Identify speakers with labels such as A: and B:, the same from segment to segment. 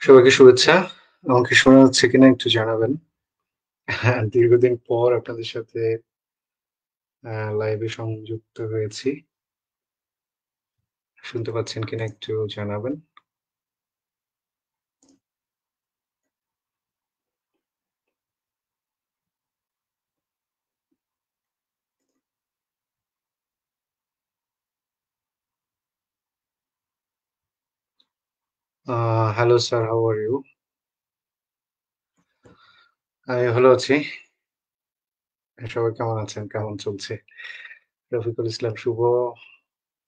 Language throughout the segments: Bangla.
A: সবাইকে শুভেচ্ছা। আমাকে শোনা যাচ্ছে কিনা একটু জানাবেন। হ্যাঁ, দীর্ঘদিন পর আপনাদের সাথে লাইভে সংযুক্ত হয়েছি। শুনতে পাচ্ছেন কিনা একটু জানাবেন। Hello sir, how are you? আমি ভালো আছি। সবাই কেমন আছেন? কেমন চলছে? রফিকুল ইসলাম শুভ,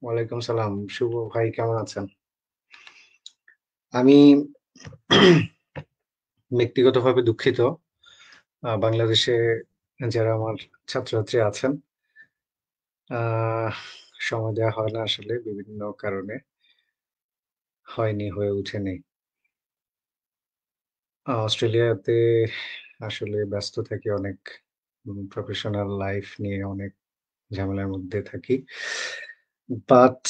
A: ওয়ালাইকুম সালাম। শুভ ভাই কেমন আছেন? আমি ব্যক্তিগতভাবে দুঃখিত। বাংলাদেশে যারা আমার ছাত্রছাত্রী আছেন, আহ সময় দেওয়া হয় না আসলে বিভিন্ন কারণে। হয়নি, হয়ে ওঠেনি। অস্ট্রেলিয়াতে আসলে ব্যস্ত থাকি অনেক। প্রফেশনাল লাইফ নিয়ে অনেক ঝামেলার মধ্যে থাকি। বাট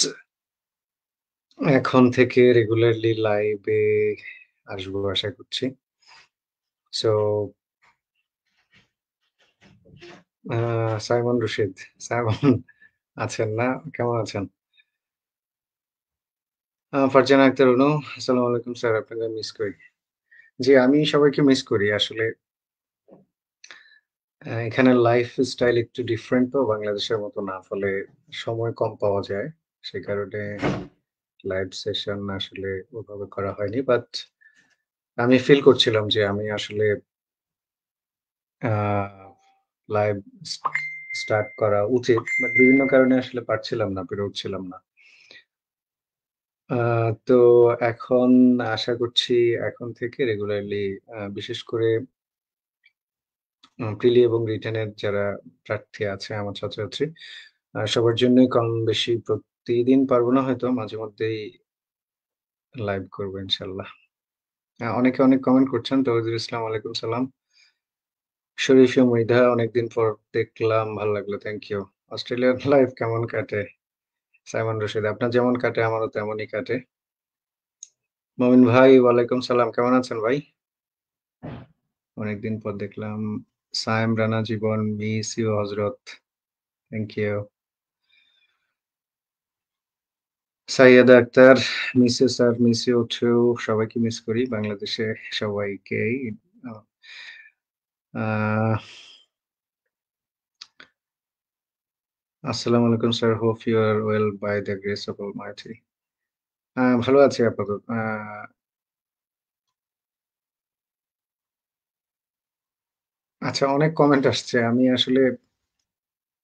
A: এখন থেকে রেগুলারলি লাইভে আসবো আশা করছি। সো আ সাইমন রশিদ, সাইমন আছেন না? কেমন আছেন? ফারজানা আক্তার অনু, আসসালামু আলাইকুম স্যার, আপনাকে মিস করি। জি, আমি সবাইকে মিস করি আসলে। এখানে লাইফস্টাইল একটু ডিফারেন্ট তো বাংলাদেশের মতো না। ফলে সময় কম পাওয়া যায়। সে কারণে লাইভ সেশন আসলে ওভাবে করা হয়নি। বাট আমি ফিল করছিলাম যে আমি আসলে আ লাইভ স্টার্ট করা উচিত। বাট বিভিন্ন কারণে আসলে পারছিলাম না, পেরে উঠছিলাম না। আ তো এখন আশা করছি এখন থেকে রেগুলারলি বিশেষ করে প্রিলি এবং রিটেন এর যারা প্রার্থী আছে আমার ছাত্রছাত্রী, সবার জন্যই কম বেশি প্রতিদিন পারব না হয়তো মাঝে মধ্যেই লাইভ করব ইনশাআল্লাহ। অনেকে অনেক কমেন্ট করছেন। তৌহিদুল ইসলাম, ওয়ালাইকুম সালাম। শরীফি মৃধা, অনেকদিন পর দেখলাম, ভালো লাগলো। Thank you. অস্ট্রেলিয়ান লাইফ কেমন কাটে? সাইমন রশিদ, আপনার যেমন কাটে আমারও তেমনই কাটে। মমিন ভাই, ওয়ালাইকুম সালাম। কেমন আছেন ভাই? অনেকদিন পর দেখলাম। সায়েম রানা জীবন, মিস ইউ হযরত। Thank you. Sayeda Akter, miss you sir, miss you too. সবাইকে মিস করি। বাংলাদেশে সবাইকেই। আ আহ আসসালামু আলাইকুম স্যার। Hope you are well by the grace of almighty. ভালো আছি আপাতত। আচ্ছা, অনেক কমেন্ট আসছে। আমি আসলে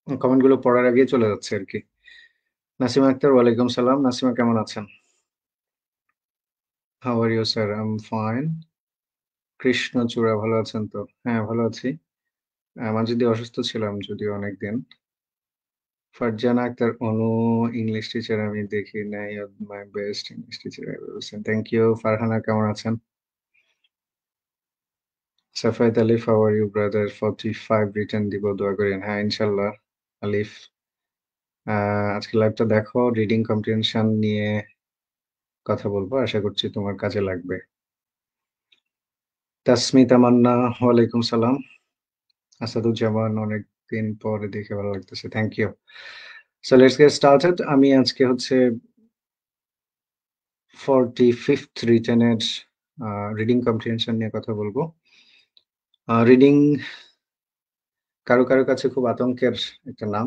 A: কমেন্ট গুলো পড়ার আগেই চলে যাচ্ছে আরকি। নাসিমা আক্তার, ওয়ালাইকুম সালাম। নাসিমা কেমন আছেন? How are you sir? I am fine. কৃষ্ণচূড়া, ভালো আছেন তো? হ্যাঁ, ভালো আছি। মাঝে দিয়ে অসুস্থ ছিলাম যদিও অনেকদিন। ফারজানা আক্তার অনু, ইংলিশ টিচার আমি দেখি নাই। My best English teacher ever seen. Thank you. Farhana কেমন আছেন? Safayet Alif, how are you brother? 45 return দিব, দোয়া করেন। হ্যাঁ, ইনশাআল্লাহ। আলিফ, আ আজকে লাইভটা দেখো। রিডিং কম্প্রিহেনশন নিয়ে কথা বলবো। আশা করছি তোমার কাজে লাগবে। তাসমিতা মান্না, ওয়ালাইকুম সালাম। আসাদুজ্জামান, অনেকদিন পরে দেখে ভালো লাগতেছে। Thank you. So let's get started. আমি আজকে হচ্ছে 45th রিটেন এর রিডিং কম্প্রিহেনশন নিয়ে কথা বলবো। রিডিং কারো কাছে খুব আতঙ্কের একটা নাম।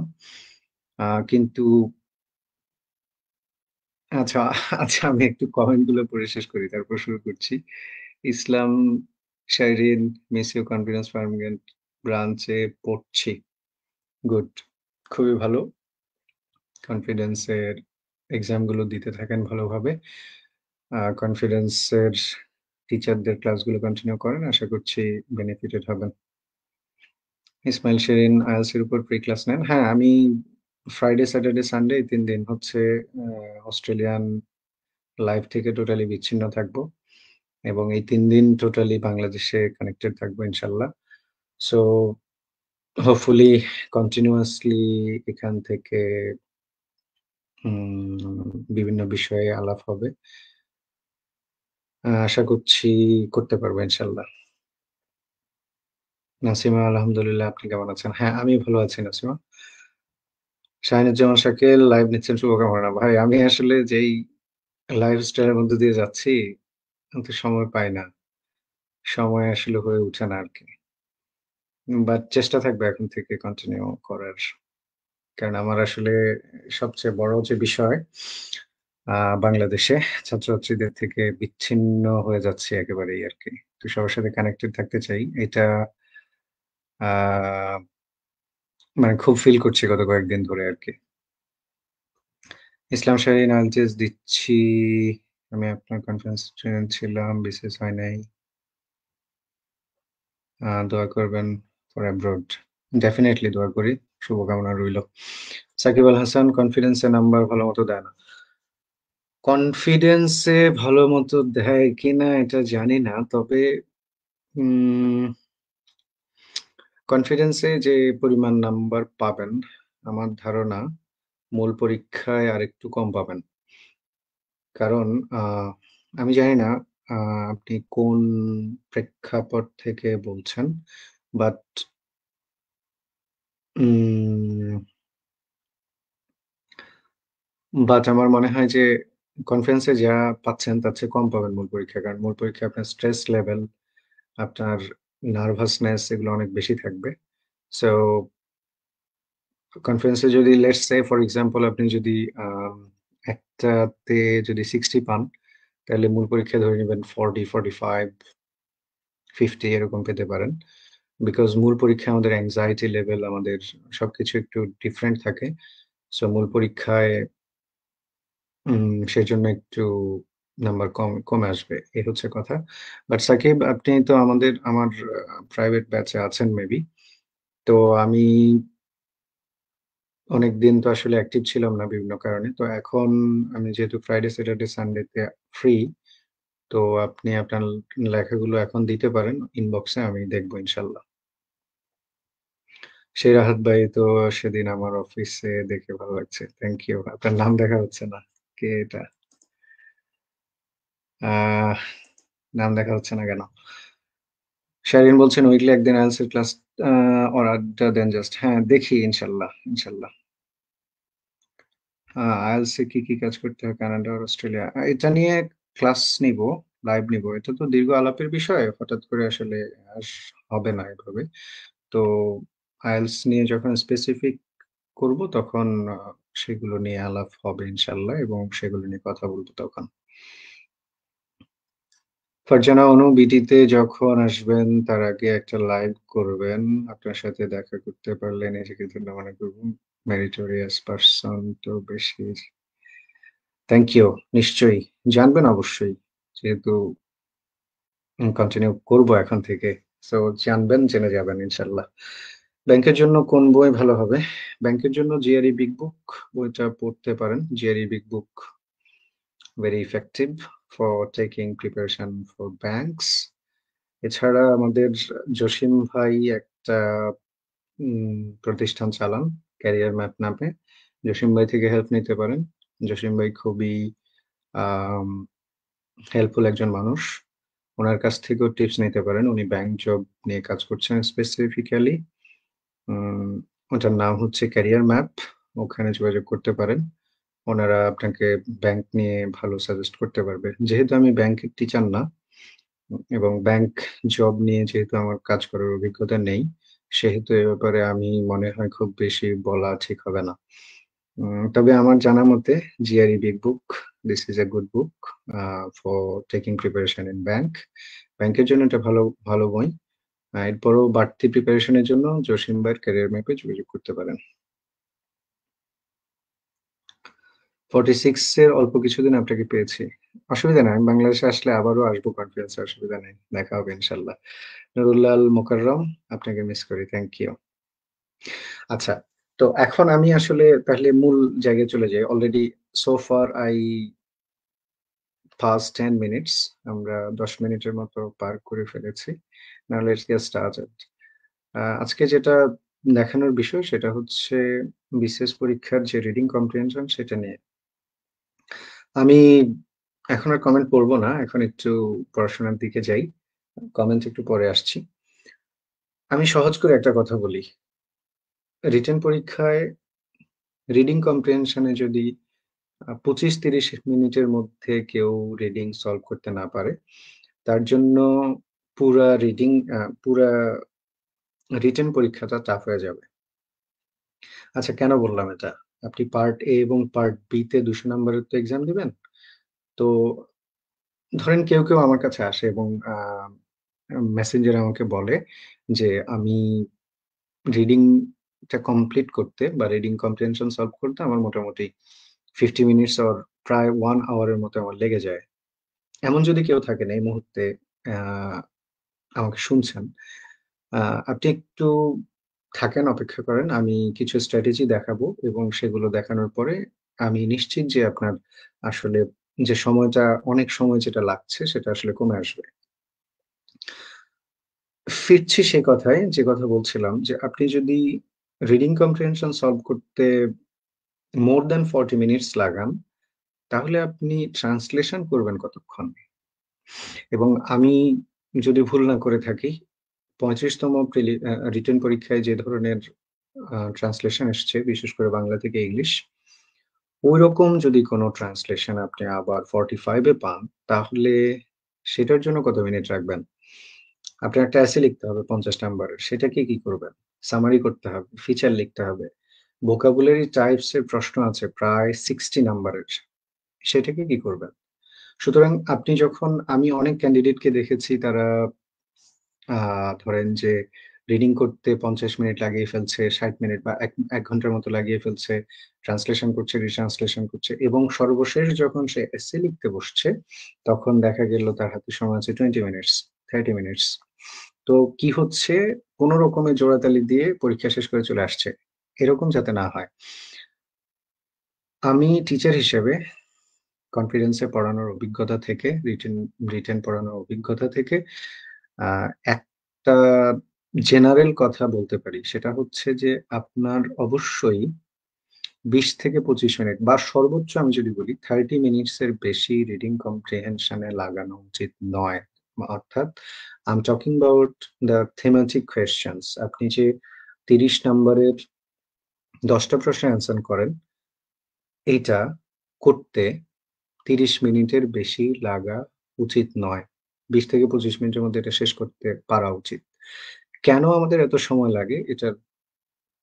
A: কিন্তু আচ্ছা, আচ্ছা, আমি একটু কমেন্ট গুলো পড়ে শেষ করি, তারপর শুরু করছি। ইসলাম শাহরিন, মিস ইউ কনফিডেন্স ফার্মগেন্ট ব্রাঞ্চে পড়ছি। গুড। খুবই ভালো। কনফিডেন্স এর এক্সাম গুলো দিতে থাকেন ভালোভাবে। কনফিডেন্স এর টিচারদের ক্লাসগুলো কন্টিনিউ করেন। আশা করছি বেনিফিটেড হবেন। ইসমাইল শেরিন, IELTS এর উপর প্রি ক্লাস নেন। হ্যাঁ, আমি ফ্রাইডে, স্যাটারডে, সানডে এই ৩ দিন হচ্ছে আ অস্ট্রেলিয়ান লাইফ থেকে টোটালি বিচ্ছিন্ন থাকবো এবং এই ৩ দিন টোটালি বাংলাদেশে কানেক্টেড থাকবো ইনশাআল্লাহ। সো হোপফুলি কন্টিনিউয়াসলি এখান থেকে বিভিন্ন বিষয়ে আলাপ হবে। আশা করছি করতে পারবো ইনশাআল্লাহ। নাসিমা আলহামদুলিল্লাহ, আপনি কেমন আছেন? হ্যাঁ, আমি ভালো আছি নাসিমা। শাহিনুজ্জামান শাকিল লাইভ নিচ্ছেন, শুভকামনা। ভাই আমি আসলে যেই লাইফস্টাইল এর মধ্য দিয়ে যাচ্ছি, আমি তো সময় পাই না। সময় আসলে হয়ে উঠে না আরকি। বাট চেষ্টা থাকবে এখন থেকে কন্টিনিউ করার। কারণ আমার আসলে সবচেয়ে বড় যে বিষয়, আ বাংলাদেশে ছাত্রছাত্রীদের থেকে বিচ্ছিন্ন হয়ে যাচ্ছি একেবারেই আরকি। তো সবার সাথে কানেক্টেড থাকতে চাই। এটা আ মানে খুব ফিল করছি গত কয়েকদিন ধরে আরকি। ইসলাম শাহীন আইএলটিএস দিচ্ছি। আমি আপনার কনফারেন্স স্টুডেন্ট ছিলাম, বিসিএস হয় নাই। দোয়া করবেন ফর অ্যাব্রড। ডেফিনিটলি দোয়া করি। শুভকামনা রইল। সাকিব আল হাসান কনফিডেন্স এ নাম্বার ভালোমতো দেয় না। কনফিডেন্স এ ভালোমতো দেয় কিনা এটা জানি না। তবে উম কনফিডেন্স এ যে পরিমাণ নাম্বার পাবেন, আমার ধারণা মূল পরীক্ষায় আরেকটু কম পাবেন। কারণ আ আমি জানি না আ আপনি কোন প্রেক্ষাপট থেকে বলছেন। বাট উম আমার মনে হয় যে কনফিডেন্স এ যা পাচ্ছেন তার চেয়ে কম পাবেন মূল পরীক্ষায়। কারণ মূল পরীক্ষায় আপনার স্ট্রেস লেভেল, আপনার নার্ভাসনেস এগুলো অনেক বেশি থাকবে। সো কনফিডেন্স এ যদি লেটস সে ফর এক্সাম্পল আপনি যদি একটাতে যদি 60 পান, তাহলে মূল পরীক্ষায় ধরে নিবেন 40, 45, 50 এরকম পেতে পারেন। বিকজ মূল পরীক্ষায় আমাদের অ্যাংজাইটি লেভেল আমাদের সবকিছু একটু ডিফারেন্ট থাকে। সো মূল পরীক্ষায় সেজন্য একটু নাম্বার কমে আসবে। এই হচ্ছে কথা। বাট সাকিব, আপনি তো আমার প্রাইভেট ব্যাচে আছেন মেবি। তো আমি অনেকদিন তো আসলে অ্যাক্টিভ ছিলাম না বিভিন্ন কারণে। তো এখন আমি যেহেতু ফ্রাইডে, স্যাটারডে, সানডে তে ফ্রি, তো আপনি আপনার লেখাগুলো এখন দিতে পারেন ইনবক্সে, আমি দেখব ইনশাআল্লাহ। সেই রাহাত ভাই তো সেদিন আমার অফিসে দেখে ভালো লাগছে। Thank you. আপনার নাম দেখা হচ্ছে না। কে এটা? আহ নাম দেখা হচ্ছে না কেন? শাহরিন বলছেন উইকলি একদিন IELTS এর ক্লাস আ or আড্ডা দেন জাস্ট। হ্যাঁ, দেখি ইনশাআল্লাহ, ইনশাআল্লাহ। IELTS এ কি কাজ করতে হয় কানাডা আর অস্ট্রেলিয়া? এটা নিয়ে ক্লাস নিবো, লাইভ নিবো। এটা তো দীর্ঘ আলাপের বিষয়। হঠাৎ করে আসলে আস হবে না এভাবে। তো IELTS নিয়ে যখন স্পেসিফিক করব তখন সেগুলো নিয়ে আলাপ হবে ইনশাআল্লাহ এবং সেগুলো নিয়ে কথা বলব তখন। ফারজানা অনু, বিটিতে যখন আসবেন তার আগে একটা লাইভ করবেন। আপনার সাথে দেখা করতে পারলে নিজেকে ধন্য মনে করব। মেরিটোরিয়াস পারসন তো বেশি। Thank you. নিশ্চয়ই। জানবেন অবশ্যই। যেহেতু কন্টিনিউ করব এখন থেকে। সো জানবেন, জেনে যাবেন ইনশাআল্লাহ। ব্যাংকের জন্য কোন বই ভালো হবে? ব্যাংকের জন্য জিআরই বিগ বুক বইটা পড়তে পারেন। GRE big book very effective for taking preparation for banks. এছাড়া আমাদের জসিম ভাই একটা প্রতিষ্ঠান চালান ক্যারিয়ার ম্যাপ নামে। জসিম ভাই থেকে হেল্প নিতে পারেন। জসিম ভাই খুবই আম হেল্পফুল একজন মানুষ। উনার কাছ থেকেও টিপস নিতে পারেন। উনি ব্যাংক জব নিয়ে কাজ করছেন স্পেসিফিক্যালি। উম ওটার নাম হচ্ছে ক্যারিয়ার ম্যাপ। ওখানে যোগাযোগ করতে পারেন। ওনারা আপনাকে ব্যাংক নিয়ে ভালো সাজেস্ট করতে পারবে। যেহেতু আমি ব্যাংকের টিচার না এবং ব্যাংক জব নিয়ে যেহেতু আমার কাজ করার অভিজ্ঞতা নেই, সেহেতু এ ব্যাপারে আমি মনে হয় খুব বেশি বলা ঠিক হবে না। তবে আমার জানা মতে GRE big book, this is a good book for taking preparation in bank. ব্যাংকের জন্য এটা ভালো বই। এরপরেও বাড়তি প্রিপারেশন এর জন্য জসিম ভাইয়ের ক্যারিয়ার ম্যাপে যোগাযোগ করতে পারেন। 46 এর অল্প কিছুদিন আপনাকে পেয়েছি। অসুবিধা নাই। আমি বাংলাদেশে আসলে আবারও আসবো কনফারেন্সে, অসুবিধা নেই। দেখা হবে ইনশাআল্লাহ। নুরুল্লাল মোকাররম, আপনাকে মিস করি। Thank you. আচ্ছা, তো এখন আমি আসলে তাহলে মূল জায়গায় চলে যাই। Already so far I pass 10 minutes. আমরা ১০ মিনিটের মতো পার করে ফেলেছি। Now let's get started. আজকে যেটা দেখানোর বিষয় সেটা হচ্ছে বিসিএস পরীক্ষার যে রিডিং কম্প্রিহেনশন সেটা নিয়ে। আমি এখন আর কমেন্ট পড়বো না। এখন একটু পড়াশোনার দিকে যাই। কমেন্ট একটু পরে আসছি। আমি সহজ করে একটা কথা বলি। রিটেন পরীক্ষায় রিডিং কম্প্রিহেনশন এ যদি ২৫-৩০ মিনিটের মধ্যে কেউ রিডিং সলভ করতে না পারে, তার জন্য পুরা রিডিং পুরা রিটেন পরীক্ষাটা টাফ হয়ে যাবে। আচ্ছা, কেন বললাম এটা? আপনি পার্ট এ এবং পার্ট বি তে ২০০ নাম্বারের তো এক্সাম দিবেন। তো ধরেন কেউ আমার কাছে আসে এবং মেসেঞ্জারে আমাকে বলে যে, "আমি রিডিংটা কমপ্লিট করতে বা রিডিং কম্প্রিহেনশন সলভ করতে আমার মোটামুটি 50 মিনিটস অর প্রায় 1 আওয়ারের মতো আমার লেগে যায়।" এমন যদি কেউ থাকেন এই মুহূর্তে আ আমাকে শুনছেন, আ আপনি একটু থাকেন, অপেক্ষা করেন। আমি কিছু স্ট্র্যাটেজি দেখাবো এবং সেগুলো দেখানোর পরে আমি নিশ্চিত যে আপনার আসলে যে সময়টা, অনেক সময় যেটা লাগছে সেটা আসলে কমে আসবে। ফিরছি সেই কথায়, যে কথা বলছিলাম যে আপনি যদি রিডিং কম্প্রিহেনশন সলভ করতে মোর দ্যান 40 মিনিটস লাগান, তাহলে আপনি ট্রান্সলেশন করবেন কতক্ষণ? এবং আমি যদি ভুল না করে থাকি, ৩৫ তম রিটেন পরীক্ষায় যে ধরনের ট্রান্সলেশন এসছে, বিশেষ করে বাংলা থেকে ইংলিশ, ঐরকম যদি কোনো ট্রান্সলেশন আপনি আবার 45 এ পান, তাহলে সেটার জন্য কত মিনিট রাখবেন? আপনার একটা এসে লিখতে হবে ৫০ নাম্বারের। সেটাকে কি করবেন? সামারি করতে হবে, ফিচার লিখতে হবে। vocabulary টাইপস এর প্রশ্ন আছে প্রায় 60 নাম্বারের। সেটাকে কি করবেন? সুতরাং আপনি যখন, আমি অনেক ক্যান্ডিডেটকে দেখেছি তারা আ ধরেন যে রিডিং করতে ৫০ মিনিট লাগিয়ে ফেলছে, ৬০ মিনিট বা ১ ঘন্টার মতো লাগিয়ে ফেলছে। ট্রান্সলেশন করছে, রিট্রান্সলেশন করছে এবং সর্বশেষ যখন সে এসসে লিখতে বসছে, তখন দেখা গেল তার হাতে সময় আছে 20 মিনিটস, 30 মিনিটস। তো কি হচ্ছে? কোন রকমে জোড়াতালি দিয়ে পরীক্ষা শেষ করে চলে আসছে। এরকম যাতে না হয়। আমি টিচার হিসেবে কনফিডেন্স এ পড়ানোর অভিজ্ঞতা থেকে, রিটেন পড়ানোর অভিজ্ঞতা থেকে আ একটা জেনারেল কথা বলতে পারি। সেটা হচ্ছে যে আপনার অবশ্যই ২০ থেকে ২৫ মিনিট বা সর্বোচ্চ আমি যদি বলি 30 মিনিটস এর বেশি রিডিং কম্প্রিহেনশন এ লাগানো উচিত নয়। অর্থাৎ I'm talking about the thematic questions. আপনি যে ৩০ নাম্বারের ১০ টা প্রশ্নের অ্যান্সার করেন, এইটা করতে ৩০ মিনিটের বেশি লাগা উচিত নয়। ২০ থেকে ২৫ মিনিটের মধ্যে এটা শেষ করতে পারা উচিত। কেন আমাদের এত সময় লাগে? এটার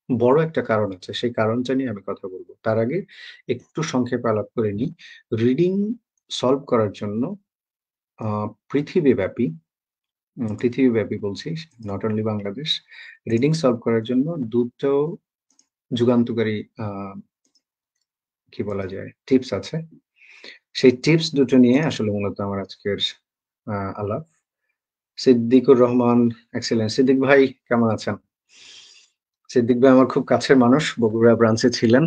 A: বড় একটা কারণ আছে। সেই কারণটা নিয়ে আমি কথা বলব। তার আগে একটু সংক্ষেপে আলাপ করে নিই। রিডিং সলভ করার জন্য আ পৃথিবীব্যাপী, পৃথিবীব্যাপী বলছি, not only Bangladesh. Reading solve করার জন্য ২ টো যুগান্তকারী আ কি বলা যায়? টিপস আছে। সেই টিপস দুটো নিয়ে আসলে মূলত আমার আজকের আলাপ। সিদ্দিকুর রহমান, এক্সেলেন্ট। সিদ্দিক ভাই কেমন আছেন? সিদ্দিক ভাই আমার খুব কাছের মানুষ। বগুড়া ব্রাঞ্চে ছিলেন।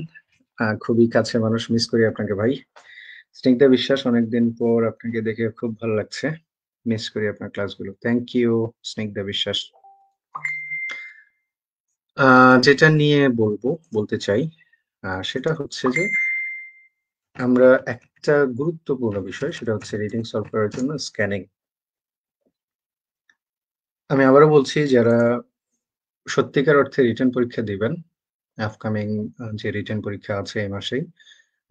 A: খুবই কাছের মানুষ। মিস করি আপনাকে ভাই। স্নিগ্ধা বিশ্বাস, অনেকদিন পর আপনাকে দেখে খুব ভালো লাগছে। মিস করি আপনার ক্লাসগুলো। থ্যাংক ইউ স্নিগ্ধা বিশ্বাস। আ যেটা নিয়ে বলতে চাই, সেটা হচ্ছে যে আমরা একটা গুরুত্বপূর্ণ বিষয়, সেটা হচ্ছে রিডিং সলভ করার জন্য স্ক্যানিং। আমি আবারও বলছি, যারা সত্যিকার অর্থে রিটেন পরীক্ষা দিবেন, আপকামিং যে রিটেন পরীক্ষা আছে এই মাসেই,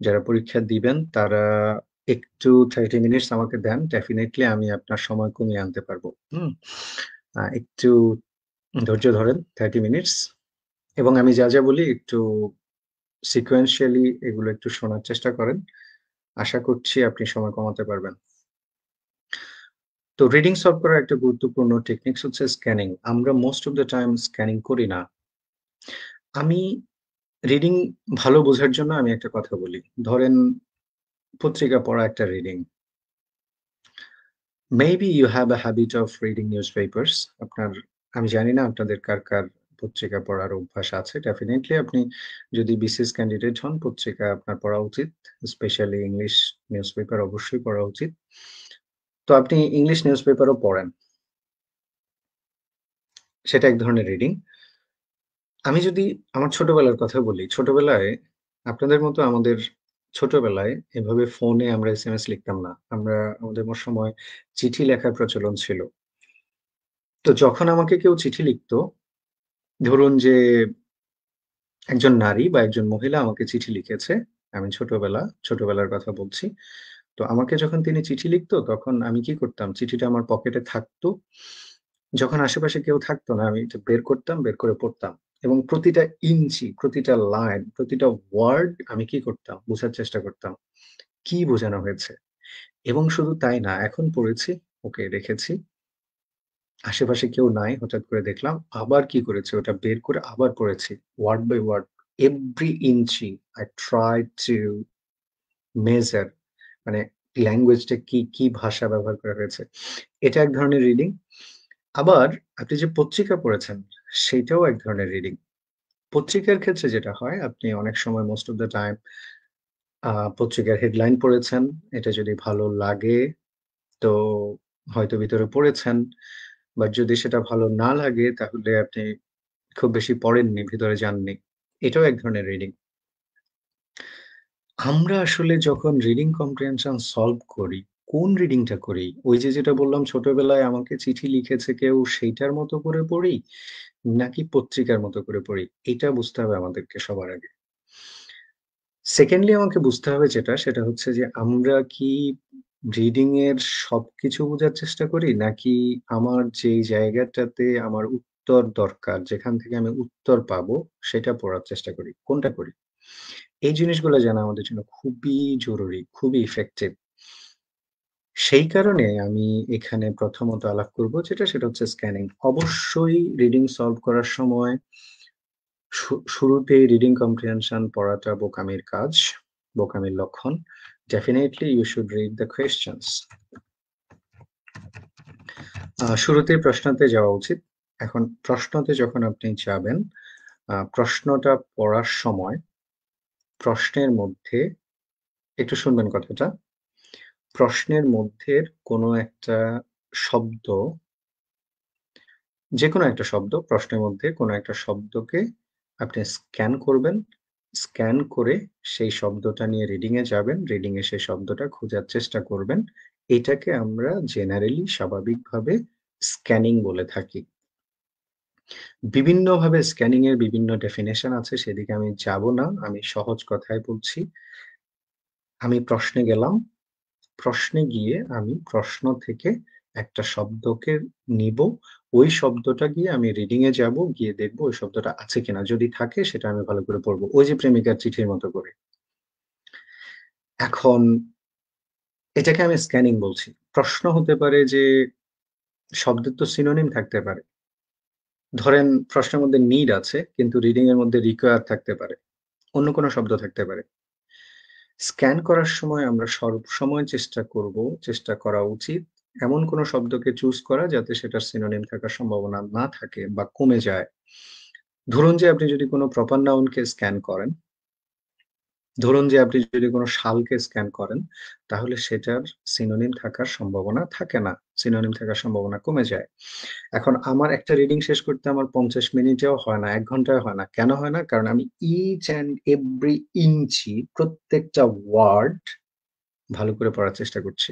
A: যারা পরীক্ষা দিবেন তারা একটু 30 মিনিটস আমাকে দেন। ডেফিনিটলি আমি আপনার সময় কমিয়ে আনতে পারবো। হুম? একটু ধৈর্য ধরেন 30 মিনিটস এবং আমি যা বলি একটু সিকোয়েন্সিয়ালি এগুলো একটু শোনার চেষ্টা করেন। আশা করছি আপনি সময় কমাতে পারবেন। তো রিডিং সলভ করার একটা গুরুত্বপূর্ণ টেকনিকস হচ্ছে স্ক্যানিং। আমরা most of the time scanning করি না। আমি রিডিং ভালো বোঝার জন্য আমি একটা কথা বলি। ধরেন পত্রিকা পড়া একটা reading. Maybe you have a habit of reading newspapers. আমি জানি না আপনাদের কার পত্রিকা পড়ার অভ্যাস আছে। ডেফিনিটলি আপনি যদি বিসিএস ক্যান্ডিডেট হন, পত্রিকা আপনার পড়া উচিত। স্পেশালি ইংলিশ নিউজপেপার অবশ্যই পড়া উচিত। তো আপনি ইংলিশ নিউজপেপারও পড়েন। সেটা এক ধরনের রিডিং। আমি যদি আমার ছোটবেলার কথা বলি, ছোটবেলায় আপনাদের মতো আমাদের ছোটবেলায় এভাবে ফোনে আমরা এসএমএস লিখতাম না। আমাদের সময় চিঠি লেখার প্রচলন ছিল। তো যখন আমাকে কেউ চিঠি লিখতো, ধরুন যে একজন নারী বা একজন মহিলা আমাকে চিঠি লিখেছে। আমি ছোটবেলার কথা বলছি। তো আমাকে যখন তিনি চিঠি লিখতো তখন আমি কি করতাম? চিঠিটা আমার পকেটে থাকতো। যখন আশেপাশে কেউ থাকতো না আমি এটা বের করতাম, বের করে পড়তাম। এবং প্রতিটা ইঞ্চি, প্রতিটা লাইন, প্রতিটা ওয়ার্ড আমি কি করতাম? বুঝার চেষ্টা করতাম। কি বোঝানো হয়েছে? এবং শুধু তাই না, এখন পড়েছি, ওকে রেখেছি। আশেপাশে কেউ নাই, হঠাৎ করে দেখলাম। আবার কি করেছি? ওটা বের করে আবার পড়েছি। Word by word, every inch I tried to measure মানে ল্যাঙ্গুয়েজটা কি, কি ভাষা ব্যবহার করা হয়েছে। এটা এক ধরনের রিডিং। আবার আপনি যে পত্রিকা পড়েছেন, সেইটাও এক ধরনের রিডিং। পত্রিকার ক্ষেত্রে যেটা হয়, আপনি অনেক সময় মোস্ট অফ দ্যা টাইম পত্রিকার হেডলাইন পড়েছেন। এটা যদি ভালো লাগে তো হয়তো ভিতরে পড়েছেন। বাট যদি সেটা ভালো না লাগে তাহলে আপনি খুব বেশি পড়েননি, ভিতরে যাননি। এটাও এক ধরনের রিডিং। আমরা আসলে যখন রিডিং কম্প্রিহেনশন সলভ করি, কোন রিডিংটা করি? ওই যে যেটা বললাম ছোটবেলায় আমাকে চিঠি লিখেছে কেউ সেইটার মতো করে পড়ি? নাকি পত্রিকার মতো করে পড়ি? এটা বুঝতে হবে আমাদেরকে সবার আগে। সেকেন্ডলি আমাকে বুঝতে হবে যেটা, সেটা হচ্ছে যে আমরা কি রিডিং এর সবকিছু বোঝার চেষ্টা করি? নাকি আমার যেই জায়গাটাতে আমার উত্তর দরকার, যেখান থেকে আমি উত্তর পাবো সেটা পড়ার চেষ্টা করি? কোনটা করি? এই জিনিসগুলো জানা আমাদের জন্য খুবই জরুরি, খুবই ইফেক্টিভ। সেই কারণে আমি এখানে প্রথমত আলাপ করব সেটা হচ্ছে স্ক্যানিং। অবশ্যই রিডিং সলভ করার সময় শুরুতেই রিডিং কম্প্রিহেনশন পড়াটা বোকামির কাজ, বোকামির লক্ষণ। Definitely you should read the questions. শুরুতেই প্রশ্নতে যাওয়া উচিত। এখন প্রশ্নতে যখন আপনি যাবেন, প্রশ্নটা পড়ার সময় প্রশ্নের মধ্যে একটু শুনবেন কথাটা। প্রশ্নের মধ্যের কোনো একটা শব্দ, যেকোনো একটা শব্দ, প্রশ্নের মধ্যে কোনো একটা শব্দকে আপনি স্ক্যান করবেন। স্ক্যান করে সেই শব্দটা নিয়ে রিডিং এ যাবেন। রিডিং এ সেই শব্দটা খোঁজার চেষ্টা করবেন। এটাকে আমরা জেনারেলি স্বাভাবিকভাবে স্ক্যানিং বলে থাকি। বিভিন্নভাবে স্ক্যানিং এর বিভিন্ন ডেফিনিশন আছে, সেদিকে আমি যাব না। আমি সহজ কথায় বলছি। আমি প্রশ্নে গেলাম। প্রশ্নে গিয়ে আমি প্রশ্ন থেকে একটা শব্দকে নিবো। ওই শব্দটা গিয়ে আমি রিডিং এ যাবো, গিয়ে দেখবো ওই শব্দটা আছে কিনা। যদি থাকে সেটা আমি ভালো করে পড়বো। ওই যে প্রেমিকার চিঠির মতো করে। এখন এটাকে আমি স্ক্যানিং বলছি। প্রশ্ন হতে পারে যে শব্দের তো সিনোনিম থাকতে পারে। ধরেন প্রশ্নের মধ্যে নিড আছে কিন্তু রিডিং এর মধ্যে রিকোয়ার থাকতে পারে। অন্য কোনো শব্দ থাকতে পারে। স্ক্যান করার সময় আমরা সবসময় চেষ্টা করা উচিত এমন কোনো শব্দকে চুজ করা যাতে সেটার সিনোনিম থাকার সম্ভাবনা না থাকে বা কমে যায়। ধরুন যে আপনি যদি কোনো প্রপার নাউন কে স্ক্যান করেন, ধরুন যে আপনি যদি কোনো শালকে স্ক্যান করেন, তাহলে সেটার সিনোনিম থাকার সম্ভাবনা থাকে না। সিনোনিম থাকার সম্ভাবনা কমে যায়। এখন আমার একটা রিডিং শেষ করতে আমার ৫০ মিনিটেও হয় না, ১ ঘন্টায়ও হয় না। কেন হয় না? কারণ আমি ইচ অ্যান্ড এভরি ইঞ্চি, প্রত্যেকটা ওয়ার্ড ভালো করে পড়ার চেষ্টা করছি।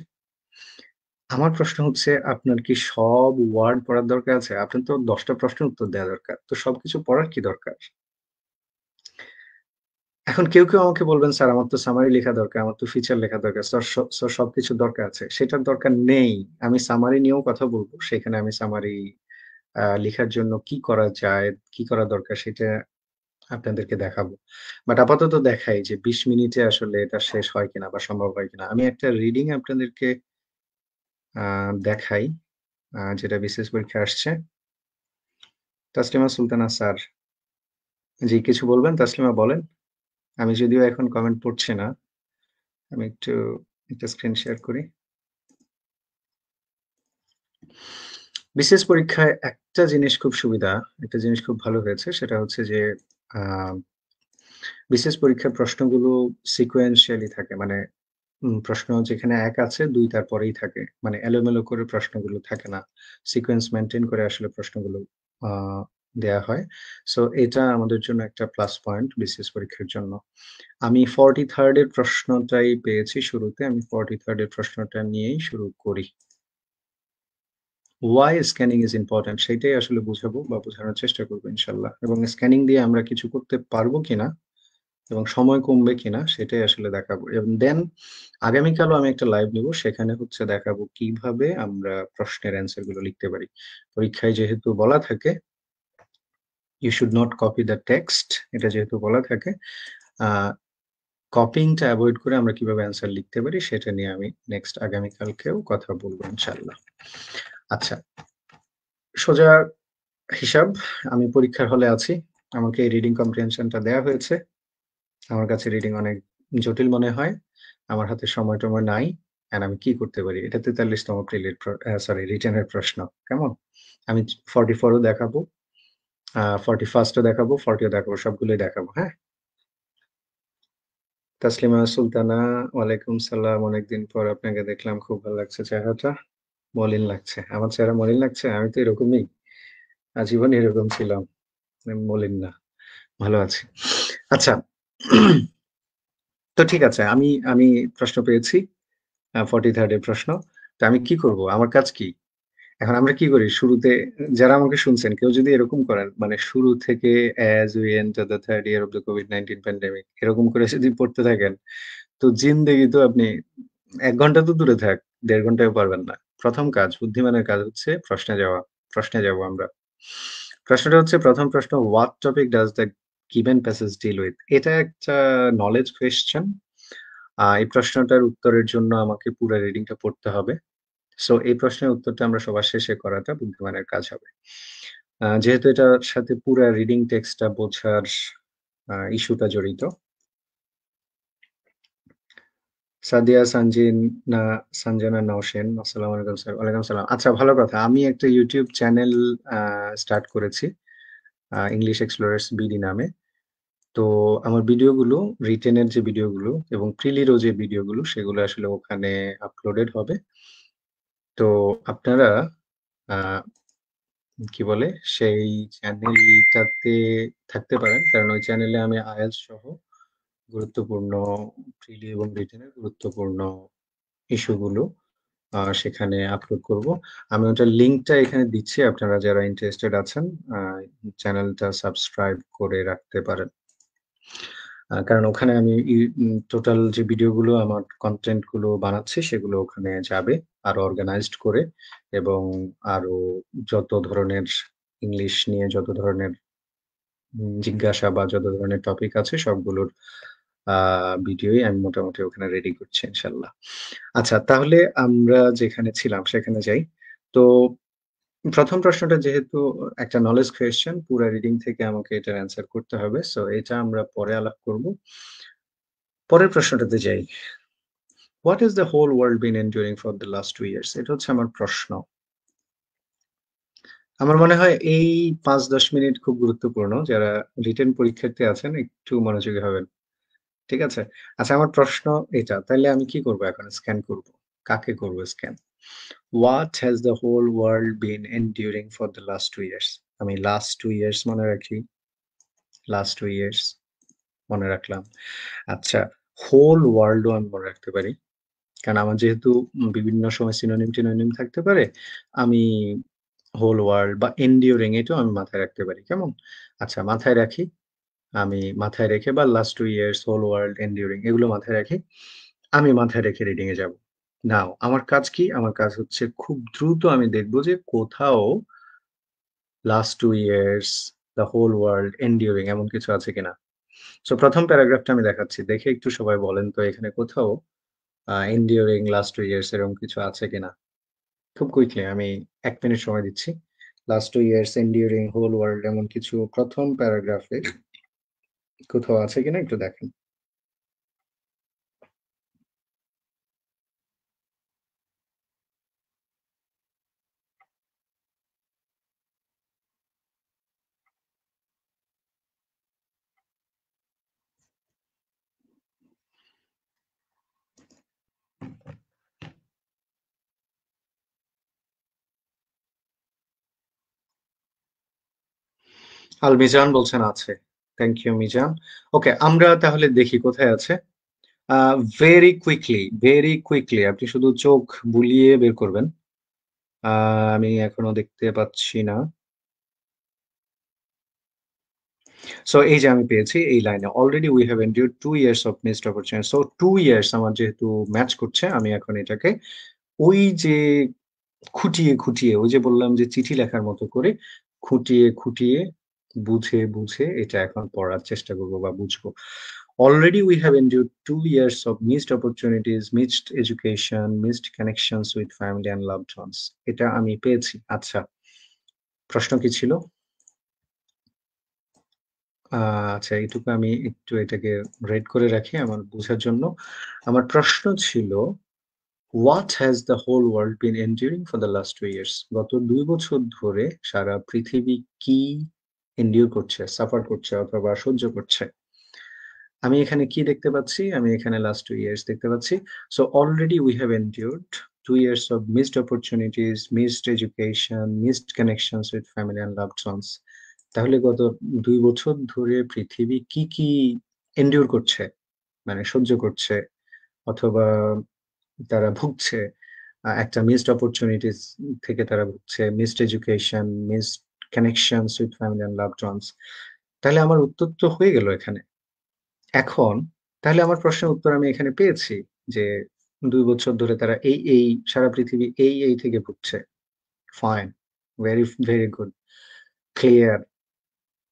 A: আমার প্রশ্ন হচ্ছে আপনার কি সব ওয়ার্ড পড়ার দরকার আছে? আপনার তো ১০ টা প্রশ্নের উত্তর দেয়া দরকার। তো সবকিছু পড়ার কি দরকার? এখন কেউ আমাকে বলবেন, "স্যার আমার তো সামারি লেখা দরকার, আমার তো ফিচার লেখা দরকার। সবকিছু দরকার আছে।" সেটার দরকার নেই। আমি সামারি নিয়েও কথা বলব। সেখানে আমি সামারি লিখার জন্য কি করা যায়, কি করা দরকার সেটা আপনাদেরকে দেখাবো। বাট আপাতত দেখাই যে ২০ মিনিটে আসলে এটা শেষ হয় কিনা বা সম্ভব হয় কিনা। আমি একটা রিডিং আপনাদেরকে আ দেখাই যেটা বিসিএস পরীক্ষায় আসছে। তাসলিমা সুলতানা স্যার। জি, কিছু বলবেন? তাসলিমা বলেন। আমি যদিও এখন কমেন্ট পড়ছি না। আমি একটু একটা স্ক্রিন শেয়ার করি। বিসিএস পরীক্ষায় একটা জিনিস খুব ভালো হয়েছে সেটা হচ্ছে যে আ বিসিএস পরীক্ষার প্রশ্নগুলো সিকোয়েন্সিয়ালি থাকে। মানে প্রশ্ন যেখানে ১ আছে ২ তার পরেই থাকে। মানে এলোমেলো করে প্রশ্নগুলো থাকে না। সিকোয়েন্স মেইনটেইন করে আসলে প্রশ্নগুলো আ দেয়া হয়। সো এটা আমাদের জন্য একটা প্লাস পয়েন্ট বিসিএস পরীক্ষার জন্য। আমি 43rd এর প্রশ্নটাই পেয়েছি শুরুতে। আমি 43rd এর প্রশ্নটা নিয়েই শুরু করি। Why scanning is important সেইটাই আসলে বুঝাবো বা বোঝানোর চেষ্টা করব ইনশাআল্লাহ। এবং স্ক্যানিং দিয়ে আমরা কিছু করতে পারবো কিনা এবং সময় কমবে কিনা সেটাই আসলে দেখাবো। এবং দেন আগামীকালও আমি একটা লাইভ নিব। সেখানে হচ্ছে দেখাবো কিভাবে আমরা প্রশ্নের অ্যান্সার গুলো লিখতে পারি। পরীক্ষায় যেহেতু বলা থাকে, "You should not copy the text" এটা যেহেতু বলা থাকে, আ কপিং টা এভয়েড করে আমরা কিভাবে অ্যান্সার লিখতে পারি সেটা নিয়ে আমি নেক্সট আগামীকালকেও কথা বলব ইনশাআল্লাহ। আচ্ছা, সোজা হিসাব, আমি পরীক্ষার হলে আছি। আমাকে এই রিডিং কম্প্রিহেনশন টা দেয়া হয়েছে। আমার কাছে রিডিং অনেক জটিল মনে হয়। আমার হাতে সময়-টময় নাই। অ্যান্ড আমি কি করতে পারি? এটা ৪৩ তম প্রিলিড সরি রিটেন এর প্রশ্ন। কেমন? আমি 44 ও দেখাবো, 41st ও দেখাবো, 40 ও দেখাবো। সবগুলোই দেখাবো, হ্যাঁ? তাসলিমা সুলতানা, ওয়ালাইকুম সালাম। অনেকদিন পর আপনাকে দেখলাম। খুব ভালো লাগছে চেহারাটা। মলিন লাগছে। আমার চেহারা মলিন লাগছে? আমি তো এরকমই। আজীবন এরকম ছিলাম। মলিন না। ভালো আছি। আচ্ছা। তো ঠিক আছে। আমি আমি প্রশ্ন পেয়েছি। 43rd এর প্রশ্ন। তো আমি কি করব? আমার কাজ কি? এখন আমরা কি করি? শুরুতে যারা আমাকে শুনছেন কেউ যদি এরকম করেন, মানে শুরু থেকে "As we enter the 3rd year of the COVID-19 pandemic" এরকম করে যদি পড়তে থাকেন, তো জিন্দেগি তো আপনি ১ ঘন্টা তো দূরে থাক, ১.৫ ঘন্টায়ও পারবেন না। ১ম কাজ, বুদ্ধিমানের কাজ হচ্ছে প্রশ্নে যাওয়া। প্রশ্নে যাবো আমরা। প্রশ্নটা হচ্ছে ১ম প্রশ্ন, "What topic does the given passage deal with?" এটা একটা নলেজ কোয়েশ্চেন। এই প্রশ্নটার উত্তরের জন্য আমাকে পুরা রিডিংটা পড়তে হবে। সো এই প্রশ্নের উত্তরটা আমরা সবার শেষে করাটা বুদ্ধিমানের কাজ হবে। যেহেতু এটার সাথে পুরা রিডিং টেক্সটটা বোঝার ইস্যুটা জড়িত। সাদিয়া সানজিন না সানজানা নওশেন, আসসালামু আলাইকুম স্যার। ওয়ালাইকুম সালাম। আচ্ছা, ভালো কথা। আমি একটা YouTube চ্যানেল আ স্টার্ট করেছি। ইংলিশ এক্সপ্লোরার্স বিডি নামে। তো আমার ভিডিওগুলো, রিটেন এর যে ভিডিওগুলো এবং প্রিলিরও যে ভিডিওগুলো সেগুলো আসলে ওখানে আপলোডেড হবে। তো আপনারা আ কি বলে? সেই চ্যানেলটাতে থাকতে পারেন। কারণ ওই চ্যানেলে আমি IELTS সহ গুরুত্বপূর্ণ প্রিলি এবং রিটেনের গুরুত্বপূর্ণ ইস্যুগুলো সেখানে আপলোড করব। আমি ওটার লিঙ্কটা এখানে দিচ্ছি। আপনারা যারা ইন্টারেস্টেড আছেন আ চ্যানেলটা সাবস্ক্রাইব করে রাখতে পারেন। কারণ ওখানে আমি টোটাল যে ভিডিওগুলো আমার কনটেন্ট গুলো বানাচ্ছি সেগুলো ওখানে যাবে আরো অর্গানাইজড করে এবং আরো যত ধরনের ইংলিশ নিয়ে যত ধরনের জিজ্ঞাসা বা যত ধরনের টপিক আছে সবগুলোর আ ভিডিওই আমি মোটামুটি ওখানে রেডি করছি ইনশাআল্লাহ। আচ্ছা, তাহলে আমরা যেখানে ছিলাম সেখানে যাই। তো ১ম প্রশ্নটা যেহেতু একটা নলেজ কোয়েশ্চেন, পুরা রিডিং থেকে আমাকে এটার অ্যান্সার করতে হবে। সো এটা আমরা পরে আলাপ করব। পরের প্রশ্নটাতে যাই। What has the whole world been enduring for the last 2 years? এটা হচ্ছে আমার প্রশ্ন। আমার মনে হয় এই ৫-১০ মিনিট খুব গুরুত্বপূর্ণ। যারা রিটেন পরীক্ষার্থী আছেন একটু মনোযোগী হবেন। ঠিক আছে? আচ্ছা, আমার প্রশ্ন এটা। তাইলে আমি কি করব এখন? স্ক্যান করব। কাকে করব scan? What has the whole world been enduring for the last 2 years? আমি লাস্ট 2 ইয়ার্স মনে রাখি। লাস্ট 2 ইয়ার্স মনে রাখলাম। আচ্ছা, হোল ওয়ার্লড ও আমি মনে রাখতে পারি। কারণ আমার যেহেতু বিভিন্ন সময় সিনোনিম-টিনোনিম থাকতে পারে, আমি হোল ওয়ার্লড বা এন্ডিউরিং এটাও আমি মাথায় রাখতে পারি। কেমন? আচ্ছা, মাথায় রাখি। আমি মাথায় রেখে বা লাস্ট 2 ইয়ার্স, হোল ওয়ার্লড, এন্ডিউরিং এগুলো মাথায় রাখি। আমি মাথায় রেখে রিডিং এ যাব। নাও আমার কাজ কি? আমার কাজ হচ্ছে খুব দ্রুত আমি দেখব যে কোথাও last 2 years, the whole world, enduring এমন কিছু আছে কিনা। সো ১ম প্যারাগ্রাফটা আমি দেখাচ্ছি। দেখে একটু সবাই বলেন তো এখানে কোথাও এন্ডিউরিং, লাস্ট 2 ইয়ার্স এরকম কিছু আছে কিনা? খুব কুইকলি আমি ১ মিনিট সময় দিচ্ছি। লাস্ট 2 ইয়ার্স, এন্ডিউরিং, হোল ওয়ার্লড এমন কিছু ১ম প্যারাগ্রাফে কোথাও আছে কিনা একটু দেখেন। আল মিজান বলছেন আছে। Thank you Mizan. ওকে, আমরা তাহলে দেখি কোথায় আছে। ভেরি কুইকলি আপনি শুধু চোখ বুলিয়ে বের করবেন। আমি এখনো দেখতে পাচ্ছি না। সো এই যে আমি পেয়েছি এই লাইনে, already we have endured 2 years of missed opportunity. So 2 years আমার যেহেতু ম্যাচ করছে, আমি এখন এটাকে ওই যে খুঁটিয়ে ওই যে বললাম যে চিঠি লেখার মতো করে খুঁটিয়ে বুঝে এটা এখন পড়ার চেষ্টা করব বা বুঝবো। Already we have endured 2 years of missed opportunities, missed education, missed connections with family and loved ones. এটা আমি পেয়েছি। আচ্ছা, প্রশ্ন কি ছিল? আ আচ্ছা, এইটুকু আমি একটু এটাকে রেড করে রাখি আমার বুঝার জন্য। আমার প্রশ্ন ছিল, What has the whole world been enduring for the last 2 years? গত ২ বছর ধরে সারা পৃথিবী কি endure করছে, সাফার করছে অথবা সহ্য করছে? আমি এখানে কি দেখতে পাচ্ছি? আমি এখানে লাস্ট 2 ইয়ার্স দেখতে পাচ্ছি। So already we have endured 2 years of missed opportunities, missed education, missed connections with family and loved ones. তাহলে গত ২ বছর ধরে পৃথিবী কি এন্ডিউর করছে? মানে সহ্য করছে অথবা তারা ভুগছে। একটা মিসড অপরচুনিটিস থেকে তারা ভুগছে, missed education, missed connections with family and loved ones. তাহলে আমার উত্তর তো হয়ে গেল এখানে। এখন তাহলে আমার প্রশ্নের উত্তর আমি এখানে পেয়েছি যে ২ বছর ধরে তারা এই সারা পৃথিবী এই থেকে ভুগছে। Fine. Very good. Clear,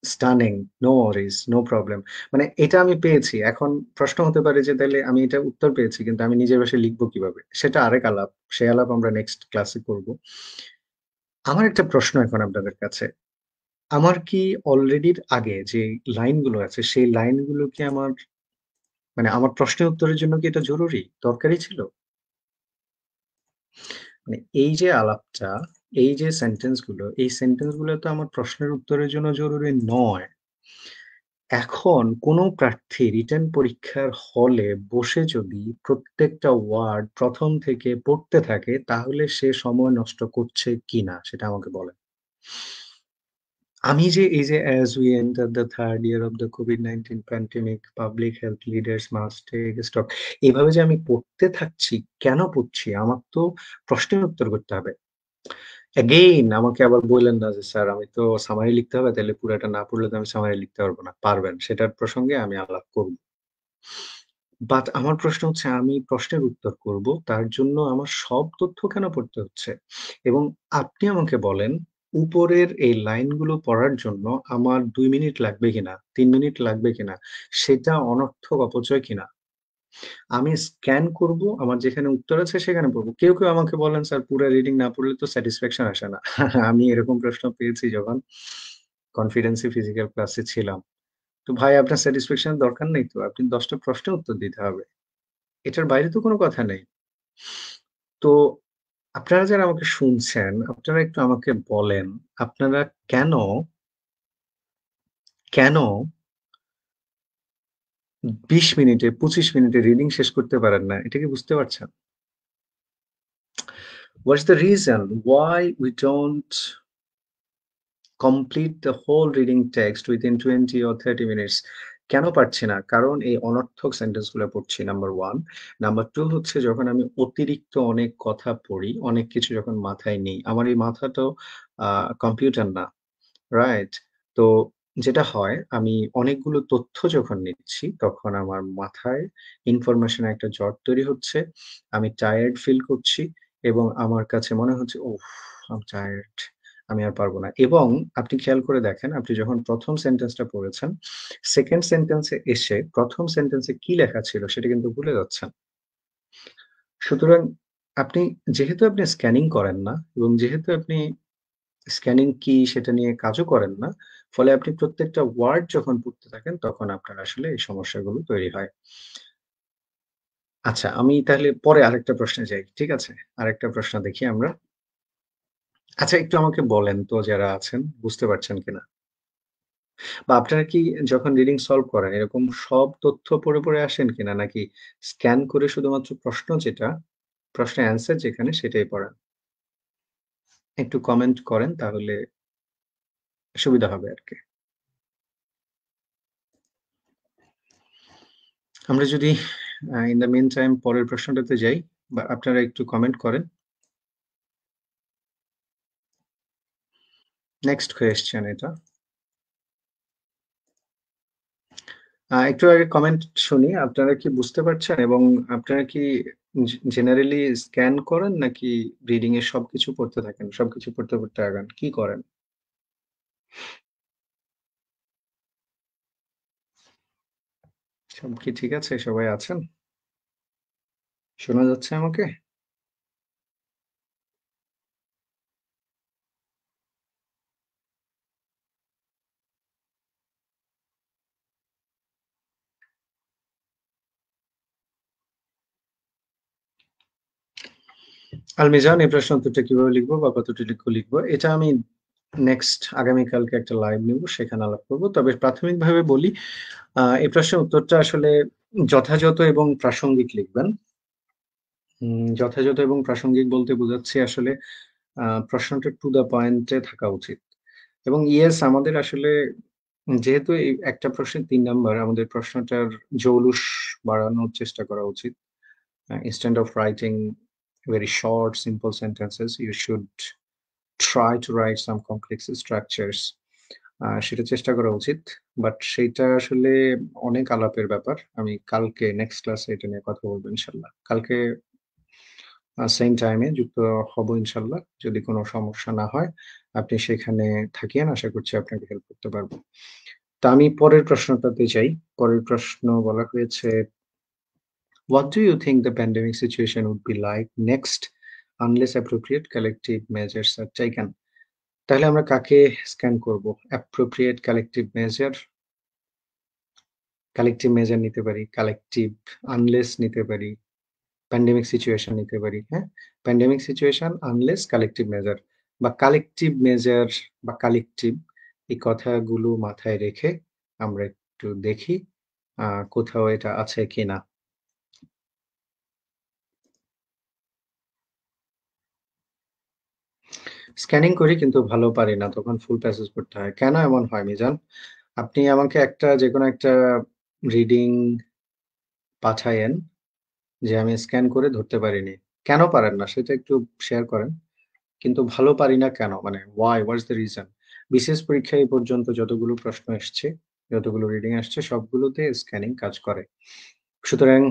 A: stunning, no worries, no problem. মানে এটা আমি পেয়েছি। এখন প্রশ্ন হতে পারে যে তাইলে আমি এটার উত্তর পেয়েছি কিন্তু আমি নিজের ভাষায় লিখব কিভাবে? সেটা আরেক আলাপ। সে আলাপ আমরা নেক্সট ক্লাসে করব। আমার একটা প্রশ্ন এখন আপনাদের কাছে। আমার কি অলরেডির আগে যে লাইনগুলো আছে সেই লাইনগুলো কি আমার মানে আমার প্রশ্নের উত্তরের জন্য কি এটা জরুরি? দরকারি ছিল? মানে এই যে আলাপটা, এই যে সেন্টেন্স গুলো, এই সেন্টেন্স গুলো তো আমার প্রশ্নের উত্তরের জন্য জরুরি নয়। এখন কোনো প্রার্থী রিটেন পরীক্ষার হলে বসে যদি প্রত্যেকটা ওয়ার্ড ১ম থেকে পড়তে থাকে তাহলে সে সময় নষ্ট করছে কিনা সেটা আমাকে বলেন। আমি যে এই যে as we enter the 3rd year of the COVID-19 pandemic, public health leaders must take stock, এভাবে যে আমি পড়তে থাকছি, কেন পড়ছি? আমার তো প্রশ্নের উত্তর করতে হবে। এগেইন আমাকে আবার বললেন না যে, "স্যার আমি তো সামারি লিখতে হবে, তাইলে পুরাটা না পড়লে তো আমি সামারি লিখতে পারব না।" পারবেন। সেটার প্রসঙ্গে আমি আলাপ করব। বাট আমার প্রশ্ন হচ্ছে আমি প্রশ্নের উত্তর করব, তার জন্য আমার সব তথ্য কেন পড়তে হচ্ছে? এবং আপনি আমাকে বলেন, উপরের এই লাইনগুলো পড়ার জন্য আমার ২ মিনিট লাগবে কিনা, ৩ মিনিট লাগবে কিনা, সেটা অনর্থক অপচয় কিনা? আমি স্ক্যান করব, আমার যেখানে উত্তর আছে সেখানে পড়ব। কেউ আমাকে বলেন, "স্যার পুরা রিডিং না পড়লে তো স্যাটিসফ্যাকশন আসে না।" আমি এরকম প্রশ্ন পেয়েছি যখন কনফিডেন্সি ফিজিক্যাল ক্লাসে ছিলাম। তো ভাই আপনার স্যাটিসফ্যাকশন এর দরকার নেই তো। আপনি ১০ টা প্রশ্নের উত্তর দিতে হবে। এটার বাইরে তো কোনো কথা নেই। তো আপনারা যারা আমাকে শুনছেন, আপনারা একটু আমাকে বলেন, আপনারা কেন, কেন ২০ মিনিটে ২৫ মিনিটে রিডিং শেষ করতে পারেন না? এটা কি বুঝতে পারছেন? What's the reason why we don't complete the whole reading text within 20 or 30 minutes? কেন পারছি না? কারণ এই অনর্থক সেন্টেন্স গুলা পড়ছি নাম্বার 1। নাম্বার 2 হচ্ছে যখন আমি অতিরিক্ত অনেক কথা পড়ি, অনেক কিছু যখন মাথায় নেই, আমার এই মাথা তো কম্পিউটার না। রাইট? তো যেটা হয় আমি অনেকগুলো তথ্য যখন নিচ্ছি তখন আমার মাথায় ইনফরমেশন এর একটা জট তৈরি হচ্ছে। আমি টায়ার্ড ফিল করছি এবং আমার কাছে মনে হচ্ছে, "উফ! I tired. আমি আর পারব না।" এবং আপনি খেয়াল করে দেখেন আপনি যখন ১ম সেন্টেন্সটা পড়েছেন, 2nd সেন্টেন্সে এসে ১ম সেন্টেন্সে কি লেখা ছিল সেটা কিন্তু ভুলে যাচ্ছেন। সুতরাং আপনি যেহেতু আপনি স্ক্যানিং করেন না এবং যেহেতু আপনি স্ক্যানিং কি সেটা নিয়ে কাজও করেন না। ফলে আপনি প্রত্যেকটা ওয়ার্ড যখন পড়তে থাকেন তখন আপনার আসলে এই সমস্যাগুলো তৈরি হয়। আচ্ছা, আমি তাহলে পরে আরেকটা প্রশ্নে যাই। ঠিক আছে? আরেকটা প্রশ্ন দেখি আমরা। আচ্ছা, একটু আমাকে বলেন তো যারা আছেন বুঝতে পারছেন কিনা? বা আপনারা কি যখন রিডিং সলভ করেন এরকম সব তথ্য পড়ে আসেন কিনা? নাকি স্ক্যান করে শুধুমাত্র প্রশ্ন যেটা, প্রশ্নের অ্যান্সার যেখানে সেটাই পড়েন? একটু কমেন্ট করেন তাহলে সুবিধা হবে আরকি। আমরা যদি ইন দ্য মিন টাইম পরের প্রশ্নটাতে যাই বা আপনারা একটু কমেন্ট করেন। নেক্সট কোয়েশ্চেন এটা। একটু আগে কমেন্ট শুনি। আপনারা কি বুঝতে পারছেন এবং আপনারা কি জেনারেলি স্ক্যান করেন নাকি রিডিং এ সবকিছু পড়তে থাকেন? সবকিছু পড়তে, পড়তে আগান? কি করেন? সব কি ঠিক আছে? সবাই আছেন? শোনা যাচ্ছে আমাকে? আলমিজান, এই প্রশ্নের উত্তরটা কিভাবে লিখবো বা কতটুকু লিখবো? এটা আমি নেক্সট আগামীকালকে একটা লাইভ নিব, সেখানে আলাপ করব। তবে প্রাথমিকভাবে বলি, এই প্রশ্নের উত্তরটা আসলে যথাযথ এবং প্রাসঙ্গিক লিখবেন। যথাযথ এবং প্রাসঙ্গিক বলতে বোঝাচ্ছি আসলে প্রশ্নটা টু দ্য পয়েন্ট এ থাকা উচিত। এবং ইয়েস, আমাদের আসলে যেহেতু এই একটা প্রশ্নে ৩ নাম্বার, আমাদের প্রশ্নটার জৌলুস বাড়ানোর চেষ্টা করা উচিত। Instead of writing very short, simple sentences, you should try to write some complex structures. সেটা চেষ্টা করা উচিত। বাট সেইটা আসলে অনেক আলাপের ব্যাপার। আমি কালকে নেক্সট ক্লাসে এটা নিয়ে কথা বলব ইনশাআল্লাহ। কালকে সেইম টাইমে যুক্ত হব ইনশাআল্লাহ। যদি কোনো সমস্যা না হয়, আপনি সেখানে থাকিয়েন। আশা করছি আপনাকে হেল্প করতে পারব। তো আমি পরের প্রশ্নটাতে যাই। পরের প্রশ্ন বলা হয়েছে, "What do you think the pandemic situation would be like next unless appropriate collective measures are taken?" তাহলে আমরা কাকে স্ক্যান করব? appropriate collective measure, collective measure নিতে পারি, collective unless নিতে পারি, pandemic situation নিতে পারি, হ্যাঁ? pandemic situation unless collective measure বা collective measure বা collective, এই কথাগুলো মাথায় রেখে আমরা একটু দেখি কোথাও এটা আছে কিনা। স্ক্যানিং করি কিন্তু ভালো পারি না। তখন ফুল প্যাসেজ পড়তে হয়। কেন এমন হয় মিজান? আপনি আমাকে যেকোনো একটা রিডিং পাঠায়েন যে আমি স্ক্যান করে ধরতে পারিনি। কেন পারেন না সেটা একটু শেয়ার করেন। কিন্তু ভালো পারি না কেন? মানে why? What's the reason? BCS পরীক্ষায় এই পর্যন্ত যতগুলো প্রশ্ন এসছে, যতগুলো রিডিং আসছে সবগুলোতে স্ক্যানিং কাজ করে। সুতরাং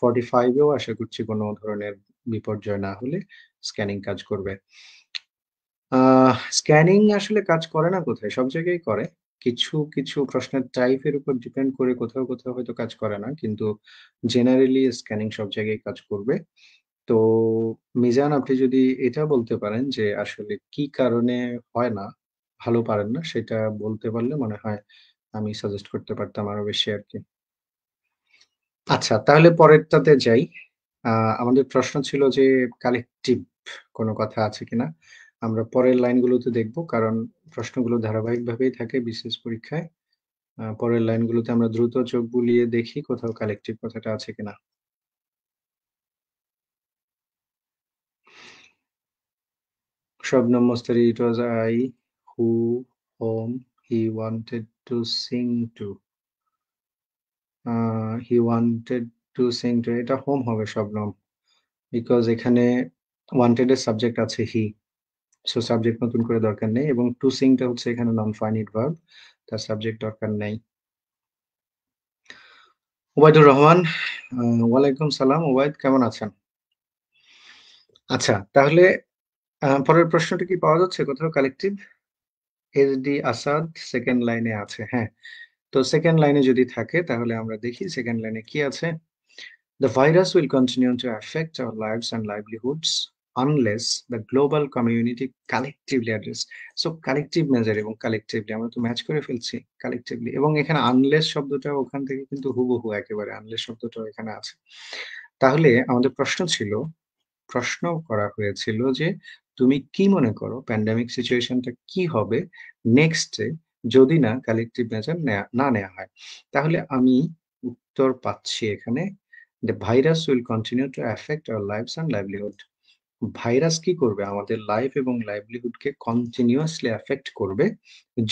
A: 45 এও আশা করছি কোনো ধরনের বিপর্যয় না হলে স্ক্যানিং কাজ করবে। স্ক্যানিং আসলে কাজ করে না কোথায়? সব জায়গায়ই করে। কিছু, কিছু প্রশ্নের টাইপের উপর ডিপেন্ড করে কোথাও, কোথাও হয়তো কাজ করে না। কিন্তু জেনারেলি স্ক্যানিং সব জায়গায় কাজ করবে। তো মিজান, আপনি যদি এটা বলতে পারেন যে আসলে কি কারণে হয় না, ভালো পারেন না, সেটা বলতে পারলে মনে হয় আমি সাজেস্ট করতে পারতাম আরো বেশি আরকি। আচ্ছা, তাহলে পরেরটাতে যাই। আ আমাদের প্রশ্ন ছিল যে কালেক্টিভ কোনো কথা আছে কিনা? আমরা পরের লাইনগুলোতে দেখব। কারণ প্রশ্নগুলো ধারাবাহিকভাবেই থাকে বিসিএস পরীক্ষায়। পরের লাইনগুলোতে আমরা দ্রুত চোখ বুলিয়ে দেখি কোথাও কালেক্টিভ কথাটা আছে কিনা। Shabnam মস্তারি, "It was I who whom he wanted to sing to." A he wanted to sing to, এটা whom হবে শবনম। বিকজ এখানে wanted এর সাবজেক্ট আছে he। সো সাবজেক্ট নতুন করে দরকার নেই এবং টু সিং টা হচ্ছে এখানে নন ফাইনাইট ভার্ব। তার সাবজেক্ট দরকার নেই। ওবায়দুর রহমান, ওয়ালাইকুম সালাম। ওবায়দ, কেমন আছেন? আচ্ছা, তাহলে পরের প্রশ্নটা কি পাওয়া যাচ্ছে কোথাও কালেক্টিভ? এসডি আসাদ সেকেন্ড লাইনে আছে। হ্যাঁ, তো সেকেন্ড লাইনে যদি থাকে তাহলে আমরা দেখি সেকেন্ড লাইনে কি আছে। The virus will continue to affect our lives and livelihoods unless the global community collectively address. So collective measure এবং collectively আমরা তো ম্যাচ করে ফেলছি collectively, এবং এখানে unless শব্দটা ওখান থেকে কিন্তু হুবহু একেবারে unless শব্দটাও এখানে আছে। তাহলে আমাদের প্রশ্ন করা হয়েছিল যে তুমি কি মনে করো প্যান্ডেমিক সিচুয়েশনটা কি হবে নেক্সট এ যদি না কালেক্টিভ মেজার না নেওয়া হয়? তাহলে আমি উত্তর পাচ্ছি এখানে, the virus will continue to affect our lives and livelihood. Virus কি করবে? আমাদের লাইফ এবং লাইভলিহুডকে কন্টিনিউয়াসলি এফেক্ট করবে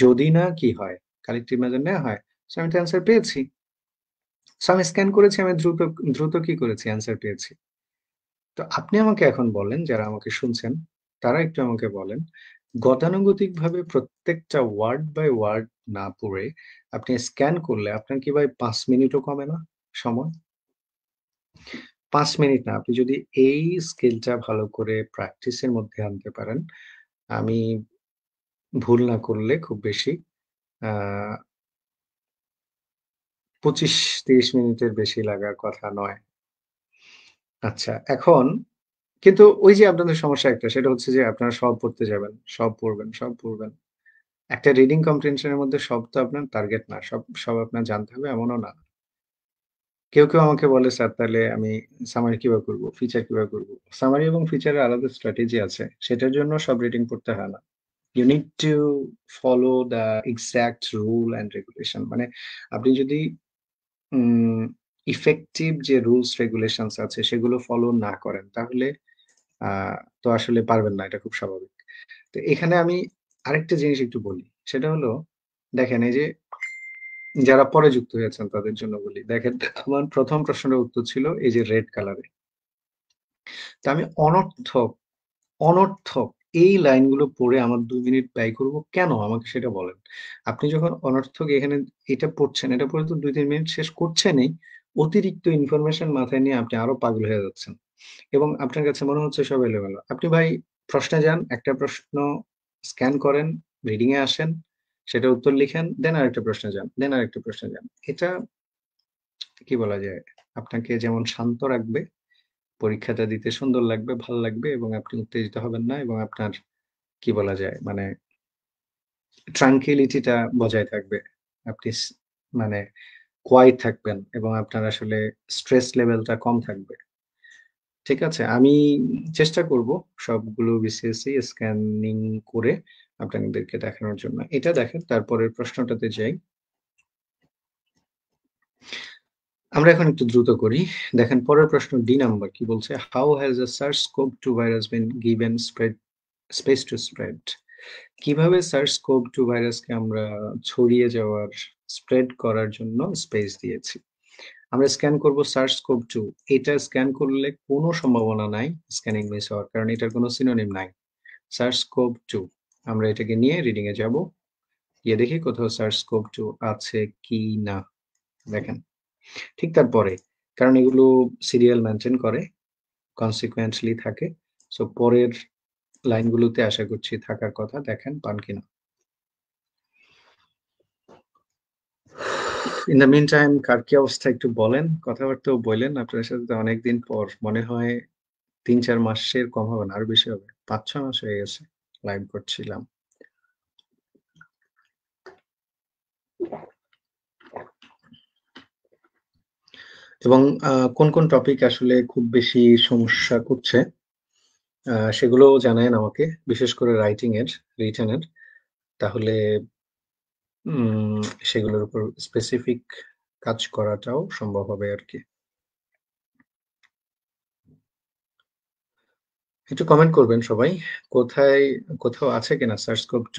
A: যদি না কি হয়? কালেক্টিভ মেজার নেওয়া হয়। সো আমি তো অ্যান্সার পেয়েছি। সো আমি স্ক্যান করেছি, আমি দ্রুত দ্রুত কি করেছি? অ্যান্সার পেয়েছি। তো আপনি আমাকে এখন বলেন, যারা আমাকে শুনছেন, তারা একটু আমাকে বলেন, গতানুগতিকভাবে প্রত্যেকটা ওয়ার্ড বাই ওয়ার্ড না পড়ে আপনি স্ক্যান করলে আপনার কি ভাই ৫ মিনিটও কমে না সময়? ৫ মিনিট না। আপনি যদি এই স্কিলটা ভালো করে প্র্যাকটিসের মধ্যে আনতে পারেন, আমি ভুল না করলে খুব বেশি আ ২৫-৩০ মিনিটের বেশি লাগার কথা নয়। আচ্ছা, এখন কিন্তু ওই যে আপনাদের সমস্যা একটা, সেটা হচ্ছে যে আপনারা সব পড়তে যাবেন, সব পড়বেন, সব পড়বেন। একটা রিডিং কম্প্রিহেনশন এর মধ্যে সব তো আপনার টার্গেট না। সব আপনার জানতে হবে এমনও না। কেউ আমাকে বলে, "স্যার তাহলে আমি সামারি কিভাবে করব? ফিচার কিভাবে করব?" সামারি এবং ফিচারের আলাদা স্ট্র্যাটেজি আছে। সেটার জন্য সব রিডিং পড়তে হয় না। You need to follow the exact rule and regulation মানে আপনি যদি উম ইফেক্টিভ যে রুলস রেগুলেশনস আছে সেগুলো ফলো না করেন তাহলে আ তো আসলে পারবেন না। এটা খুব স্বাভাবিক। তো এখানে আমি আরেকটা জিনিস একটু বলি। সেটা হলো দেখেন এই যে যারা পরে যুক্ত হয়েছেন তাদের জন্য বলি। দেখেন আমার ১ম প্রশ্নের উত্তর ছিল এই যে রেড কালারে। তো আমি অনর্থক এই লাইনগুলো পড়ে আমার ২ মিনিট ব্যয় করব কেন? আমাকে সেটা বলেন। আপনি যখন অনর্থক এখানে এটা পড়ছেন, এটা পড়ে তো ২-৩ মিনিট শেষ করছেনই। অতিরিক্ত ইনফরমেশন মাথায় নিয়ে আপনি আরো পাগল হয়ে যাচ্ছেন। এবং আপনার কাছে মনে হচ্ছে সব এলোমেলো। আপনি ভাই প্রশ্নে যান, একটা প্রশ্ন স্ক্যান করেন, রিডিং এ আসেন, সেটার উত্তর লিখেন, দেন আরেকটা প্রশ্নে যান, দেন আরেকটা প্রশ্নে যান। এটা কি বলা যায়? আপনাকে যেমন শান্ত রাখবে, পরীক্ষাটা দিতে সুন্দর লাগবে, ভাল লাগবে এবং আপনি উত্তেজিত হবেন না এবং আপনার কি বলা যায়? মানে ট্রাঙ্কুইলিটি টা বজায় থাকবে। আপনি মানে কোয়াইট থাকবেন এবং আপনার আসলে স্ট্রেস লেভেলটা কম থাকবে। ঠিক আছে? আমি চেষ্টা করব সবগুলো বিসিএসই স্ক্যানিং করে আপনাদেরকে দেখানোর জন্য। এটা দেখেন, তারপরের প্রশ্নটাতে যাই। আমরা এখন একটু দ্রুত করি। দেখেন পরের প্রশ্ন ডি নাম্বার কি বলছে? How has a SARS-CoV-2 virus been given space to spread? কিভাবে SARS-CoV-2 ভাইরাসকে আমরা ছড়িয়ে যাওয়ার, স্প্রেড করার জন্য স্পেস দিয়েছি? আমরা স্ক্যান করব SARS-CoV-2 এটা স্ক্যান করলে কোনো সম্ভাবনা নাই স্ক্যানিং মিস হওয়ার। কারণ এটার কোনো সিনোনিম নাই। SARS-CoV-2 আমরা এটাকে নিয়ে রিডিং এ যাব। গিয়ে দেখি কোথাও SARS-CoV-2 আছে কিনা। দেখেন। ঠিক তারপরে কারণ এগুলো সিরিয়াল মেইনটেইন করে, consequently থাকে। সো পরের লাইনগুলোতে আশা করছি থাকার কথা। দেখেন পান কিনা। ইন দ্য মিন টাইম কার কি অবস্থা একটু বলেন। কথাবার্তাও বইলেন। আপনার সাথে তো অনেকদিন পর মনে হয় ৩-৪ মাসের কম হবে না, আরো বেশি হবে। ৫-৬ মাস হয়ে গেছে লাইভ করছিলাম। এবং কোন টপিক আসলে খুব বেশি সমস্যা করছে সেগুলোও জানায়েন আমাকে। বিশেষ করে রাইটিং এর, রিটেন এর। তাহলে উম সেগুলোর উপর স্পেসিফিক কাজ করাটাও সম্ভব হবে আরকি। একটু কমেন্ট করবেন সবাই। কোথায় কোথাও আছে কিনা SARS-CoV-2?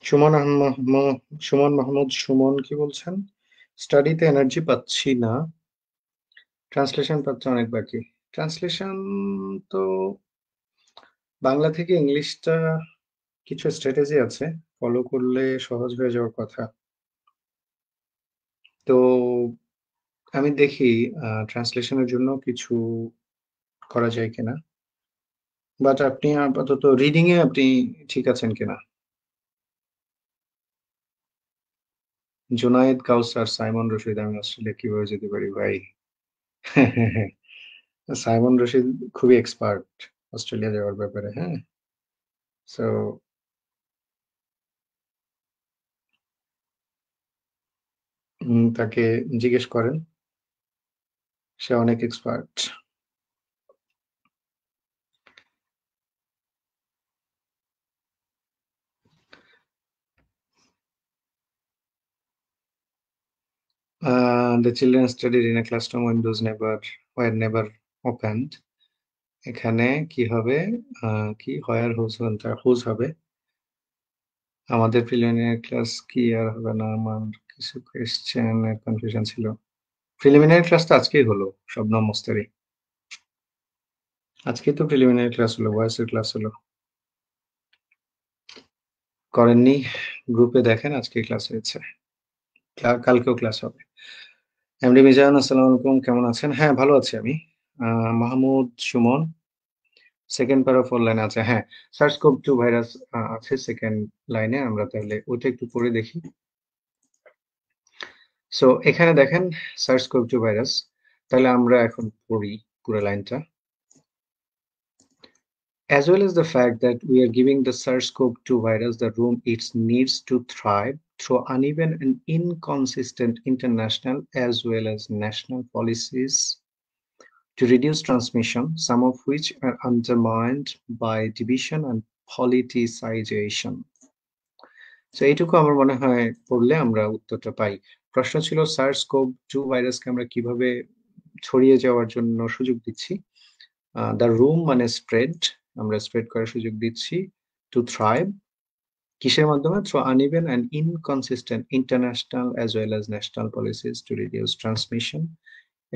A: সুমন সুমন মাহমুদ সুমন কি বলছেন? স্টাডিতে এনার্জি পাচ্ছি না। ট্রান্সলেশন পাচ্ছি অনেক বাকি। ট্রান্সলেশন তো বাংলা থেকে ইংলিশটা কিছু স্ট্র্যাটেজি আছে। ফলো করলে সহজ হয়ে যাওয়ার কথা। তো আমি দেখি ট্রান্সলেশন এর জন্য কিছু করা যায় কিনা। বাট আপনি আপাতত রিডিং এ আপনি ঠিক আছেন কিনা? জুনায়েদ কাউসার, সাইমন রশিদ আমি অস্ট্রেলিয়া কিভাবে যেতে পারি ভাই? সাইমন রশিদ খুবই এক্সপার্ট অস্ট্রেলিয়া যাওয়ার ব্যাপারে, হ্যাঁ? সো তাকে জিজ্ঞেস করেন। সে অনেক expert. The children studied in a classroom windows were never opened. এখানে কি হবে? কি where whose whose হবে? আমাদের প্রিলিমিনারি ক্লাস কি আর হবে না? আমার কিছু কোয়েশ্চেন এর কনফিউশন ছিল। প্রিলিমিনারি ক্লাস তো আজকেই হলো, শবনম মুস্তারি। আজকেই তো প্রিলিমিনারি ক্লাস হলো, ভয়েসের ক্লাস হলো। করেননি? গ্রুপে দেখেন আজকে ক্লাস হয়েছে। কালকেও ক্লাস হবে। এমডি মিজান, আসসালামু আলাইকুম, কেমন আছেন? হ্যাঁ, ভালো আছি আমি। মাহমুদ সুমন, সেকেন্ড প্যারা 4 লাইনে আছে। হ্যাঁ, SARS-CoV-2 ভাইরাস আছে সেকেন্ড লাইনে। আমরা তাহলে ওইটা একটু পড়ে দেখি। সো এখানে দেখেন SARS-CoV-2 ভাইরাস। তাহলে আমরা এখন পড়ি পুরো লাইনটা। As well as the fact that we are giving the SARS-CoV-2 virus the room it needs to thrive through uneven and inconsistent international as well as national policies to reduce transmission, some of which are undermined by division and politicization. So এইটুকু আমার মনে হয় পড়লে আমরা উত্তরটা পাই। প্রশ্ন ছিল SARS-CoV-2 ভাইরাসকে আমরা কিভাবে ছড়িয়ে যাওয়ার জন্য সুযোগ দিচ্ছি। দ্য রুম মানে স্প্রেড, আমরা স্প্রেড করার সুযোগ দিচ্ছি। টু থ্রাইভ কিসের মাধ্যমে? Through uneven and inconsistent international as well as national policies to reduce transmission,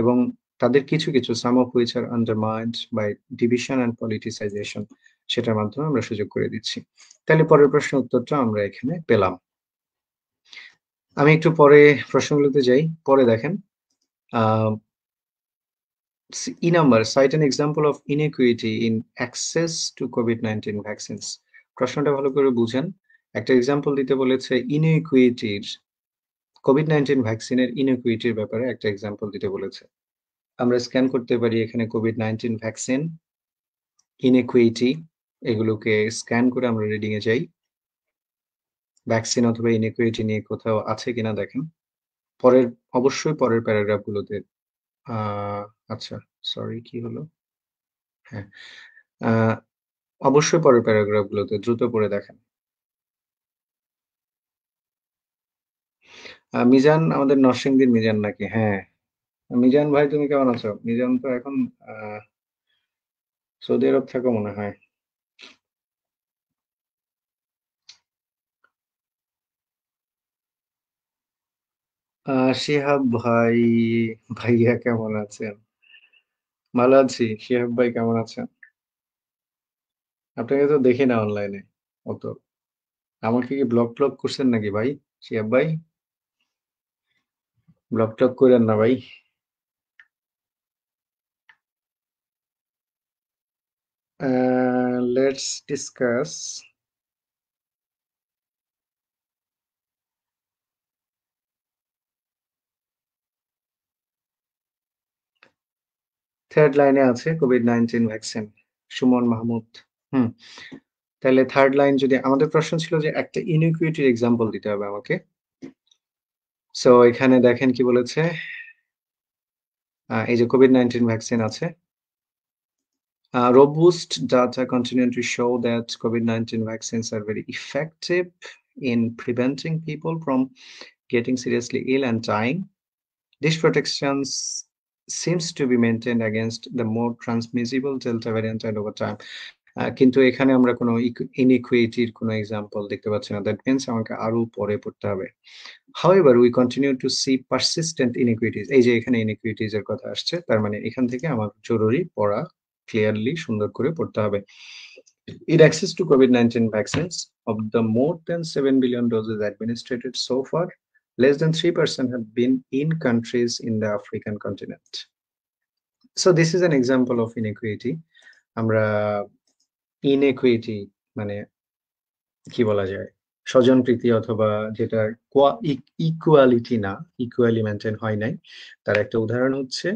A: এবং তাদের কিছু কিছু some of which are undermined by division and politicisation, সেটার মাধ্যমে আমরা সুযোগ করে দিচ্ছি। তাহলে পরের প্রশ্নের উত্তরটা আমরা এখানে পেলাম। আমি একটু পরে প্রশ্নগুলোতে যাই। পরে দেখেন E number, cite an example of inequity in access to COVID-19 vaccines. প্রশ্নটা ভালো করে বুঝেন। একটা এক্সাম্পল দিতে বলেছে ইনইকুইটির, COVID-19 ভ্যাকসিনের ইনইকুইটির ব্যাপারে একটা এক্সাম্পল দিতে বলেছে। আমরা স্ক্যান করতে পারি এখানে COVID-19 ভ্যাকসিন, ইনইকুইটি, এগুলোকে স্ক্যান করে আমরা রিডিং এ যাই। ভ্যাকসিন অথবা ইনইকুইটি নিয়ে কোথাও আছে কিনা দেখেন। অবশ্যই পরের প্যারাগ্রাফগুলোতে আচ্ছা সরি কি হলো? হ্যাঁ, অবশ্যই পরের প্যারাগ্রাফগুলোতে দ্রুত পড়ে দেখেন। মিজান আমাদের নরসিংদীর মিজান নাকি? হ্যাঁ, মিজান ভাই তুমি কেমন আছো? মিজান তো এখন সৌদি আরব থাকো মনে হয়। শিহাব ভাই, ভাইয়া কেমন আছেন? ভালো আছি। শিহাব ভাই কেমন আছেন? আপনাকে তো দেখি না অনলাইনে অত। আমাকে কি ব্লক টক করছেন নাকি ভাই? শিহাব ভাই, ব্লক টক করেন না ভাই। লেটস ডিসকাস থার্ড লাইনে আছে কোভিড-19 ভ্যাকসিন, সুমন মাহমুদ। হুম, তাহলে থার্ড লাইন যদি আমাদের প্রশ্ন ছিল যে একটা ইনইকুইটির এক্সাম্পল দিতে হবে আমাকে। সো এখানে দেখেন কি বলেছে, এই যে কোভিড-19 ভ্যাকসিন আছে। Robust data continue to show that COVID-19 vaccines are very effective in preventing people from getting seriously ill and dying. This protection seems to be maintained against the more transmissible Delta variant and over time. কিন্তু এখানে আমরা কোনো ইনইকুইটির কোনো এক্সাম্পল দেখতে পাচ্ছি না। দ্যাট মিনস আমাকে আরো পরে পড়তে হবে। However, we continue to see persistent inequities. এই যে এখানে inequities এর কথা আসছে, তার মানে এখান থেকে আমার জরুরি পড়া ক্লিয়ারলি সুন্দর করে পড়তে হবে। In access to COVID-19 vaccines, of the more than 7 billion doses administered so far, less than 3% have been in countries in the African continent. So this is an example of inequity. আমরা inequity মানে কি বলা যায়? স্বজনপ্রীতি অথবা যেটা ইকুয়ালিটি না, ইকুয়ালি মেইনটেইন হয় নাই। তার একটা উদাহরণ হচ্ছে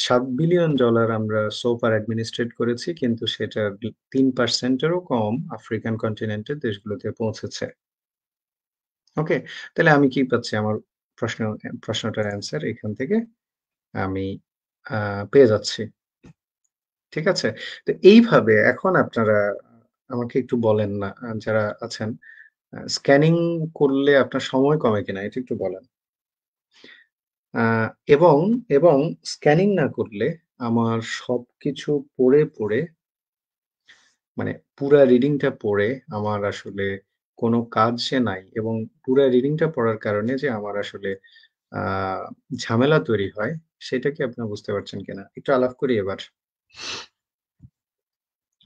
A: $7 বিলিয়ন আমরা সো ফার অ্যাডমিনিস্ট্রেট করেছি, কিন্তু সেটার 3% এরও কম আফ্রিকান কন্টিনেন্টের দেশগুলোতে পৌঁছেছে। ওকে? তাহলে আমি কি পাচ্ছি? আমার প্রশ্নটার অ্যান্সার এখান থেকে আমি পেয়ে যাচ্ছি। ঠিক আছে? তো এইভাবে এখন আপনারা আমাকে একটু বলেন না, যারা আছেন স্ক্যানিং করলে আপনার সময় কমে কিনা? এটা একটু বলেন। আ এবং, এবং স্ক্যানিং না করলে আমার সবকিছু পড়ে মানে পুরা রিডিংটা পড়ে আমার আসলে কোনো কাজ যে নাই এবং পুরা রিডিংটা পড়ার কারণে যে আমার আসলে আ ঝামেলা তৈরি হয়, সেটা কি আপনারা বুঝতে পারছেন কিনা? একটু আলাপ করি এবার।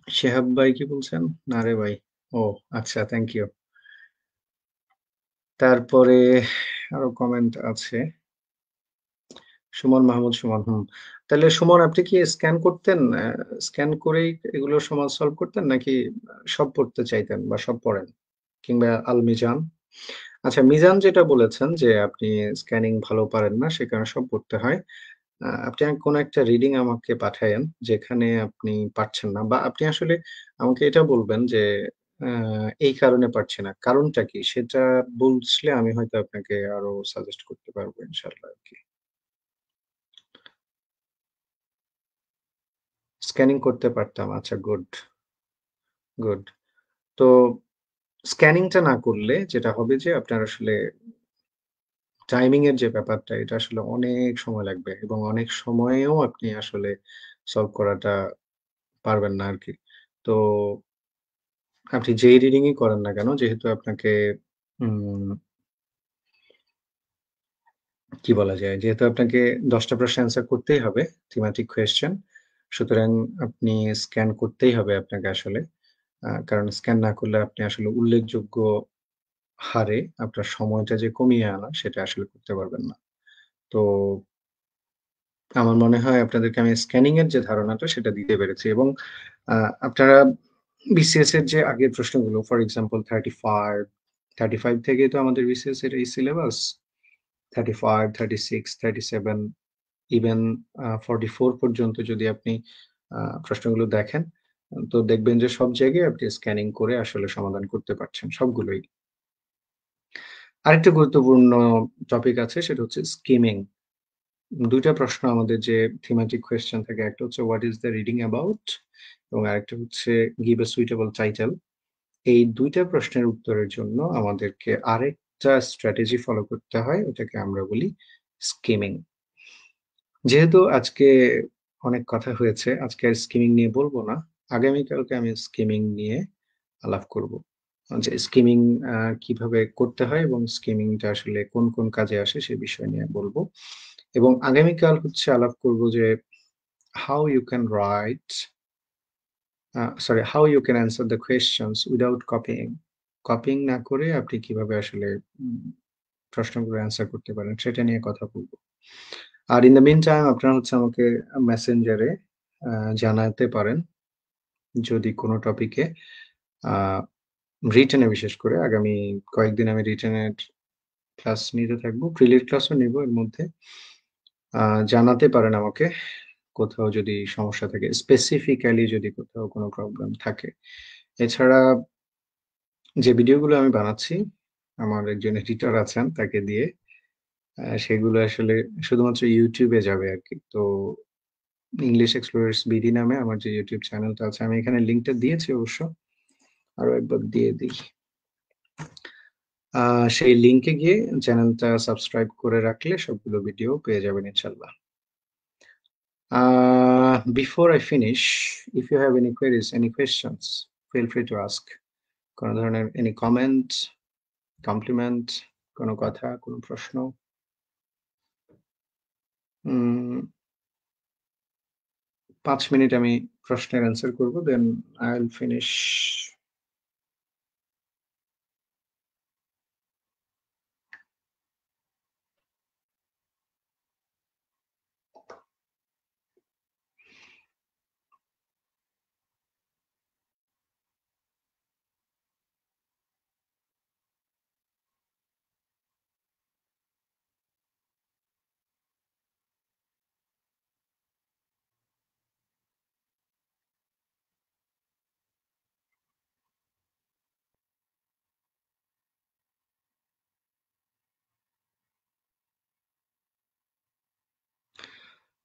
A: শিহাব ভাই কি বলছেন? না রে ভাই। ও আচ্ছা, থ্যাংক ইউ। তারপরে আরো কমেন্ট আছে। সুমন মাহমুদ সুমন, হুম। তাহলে সুমন আপনি কি স্ক্যান করতেন? স্ক্যান করেই এগুলো সলভ করতেন নাকি সব পড়তে চাইতেন বা সব পড়েন? কিংবা আল মিজান? আচ্ছা, মিজান যেটা বলেছেন যে আপনি স্ক্যানিং ভালো পারেন না, সে কারণে সব পড়তে হয়। আপনি কোন একটা রিডিং আমাকে পাঠায়েন যেখানে আপনি পারছেন না বা আপনি আসলে আমাকে এটা বলবেন যে আ এই কারণে পারছি না। কারণটা কি? সেটা বুঝলে আমি হয়তো আপনাকে আরো সাজেস্ট করতে পারবো ইনশাআল্লাহ আরকি। স্ক্যানিং করতে পারতাম। আচ্ছা, গুড, গুড। তো স্ক্যানিংটা না করলে যেটা হবে যে আপনার আসলে টাইমিং এর যে ব্যাপারটা এটা আসলে অনেক সময় লাগবে এবং অনেক সময়েও আপনি আসলে সলভ করাটা পারবেন না আরকি। তো আপনি যেই রিডিংই করেন না কেন যেহেতু আপনাকে উম কি বলা যায়? যেহেতু আপনাকে ১০ টা প্রশ্নের অ্যান্সার করতেই হবে, থিমেটিক কোয়েশ্চেন। সুতরাং আপনি স্ক্যান করতেই হবে আপনাকে আসলে। কারণ স্ক্যান না করলে আপনি আসলে উল্লেখযোগ্য হারে আপনার সময়টা যে কমিয়ে আনা সেটা আসলে করতে পারবেন না। তো আমার মনে হয় আপনাদেরকে আমি স্ক্যানিং এর যে ধারণাটা সেটা দিতে পেরেছি এবং আ আপনারা বিসিএস এর যে আগের প্রশ্নগুলো ফর এক্সাম্পল 35 থেকেই তো আমাদের বিসিএস এর এই সিলেবাস। 35, 36, 37 ইভেন 44 পর্যন্ত যদি আপনি আ প্রশ্নগুলো দেখেন, তো দেখবেন যে সব জায়গায় আপনি স্ক্যানিং করে আসলে সমাধান করতে পারছেন সবগুলোই। আরেকটা গুরুত্বপূর্ণ টপিক আছে সেটা হচ্ছে স্কিমিং। ২ টা প্রশ্ন আমাদের যে থিমেটিক কোয়েশ্চেন থাকে, একটা হচ্ছে "what is the reading about?" এবং আরেকটা হচ্ছে "গিভ আ সুইটেবল টাইটেল।" এই ২ টা প্রশ্নের উত্তরের জন্য আমাদেরকে আরেকটা স্ট্র্যাটেজি ফলো করতে হয়। ওটাকে আমরা বলি স্কিমিং। যেহেতু আজকে অনেক কথা হয়েছে, আজকে আর স্কিমিং নিয়ে বলব না। আগামীকালকে আমি স্কিমিং নিয়ে আলাপ করব। যে স্কিমিং কিভাবে করতে হয় এবং স্কিমিংটা আসলে কোন কাজে আসে সে বিষয় নিয়ে বলব। এবং আগামীকাল হচ্ছে আলাপ করব যে how you can write how you can answer the questions without copying. কপিং না করে আপনি কিভাবে আসলে উম প্রশ্নগুলো অ্যান্সার করতে পারেন সেটা নিয়ে কথা বলব। আর in the meantime আপনারা হচ্ছে আমাকে মেসেঞ্জারে আ জানাতে পারেন যদি কোন টপিকে আ রিটেন এ বিশেষ করে আগামী কয়েকদিন আমি রিটেন এর ক্লাস নিতে থাকবো। প্রিলির ক্লাসও নিবো এর মধ্যে। আ জানাতে পারেন আমাকে কোথাও যদি সমস্যা থাকে। স্পেসিফিক্যালি যদি কোথাও কোনো প্রবলেম থাকে। এছাড়া যে ভিডিওগুলো আমি বানাচ্ছি, আমার একজন এডিটর আছেন তাকে দিয়ে সেগুলো আসলে শুধুমাত্র YouTube এ যাবে আরকি। তো ইংলিশ এক্সপ্লোরার্স বিডি নামে আমার যে YouTube চ্যানেলটা আছে আমি এখানে লিঙ্কটা দিয়েছি অবশ্য। আরো একবার দিয়ে দেই। আ সেই লিঙ্কে গিয়ে চ্যানেলটা সাবস্ক্রাইব করে রাখলে সবগুলো ভিডিও পেয়ে যাবেন ইনশাআল্লাহ। Before I finish, if you have any queries, any questions, feel free to ask. কোন ধরনের any comment, compliment, কোন কথা, কোন প্রশ্ন? উম ৫ মিনিট আমি প্রশ্নের অ্যান্সার করব। Then I'll finish.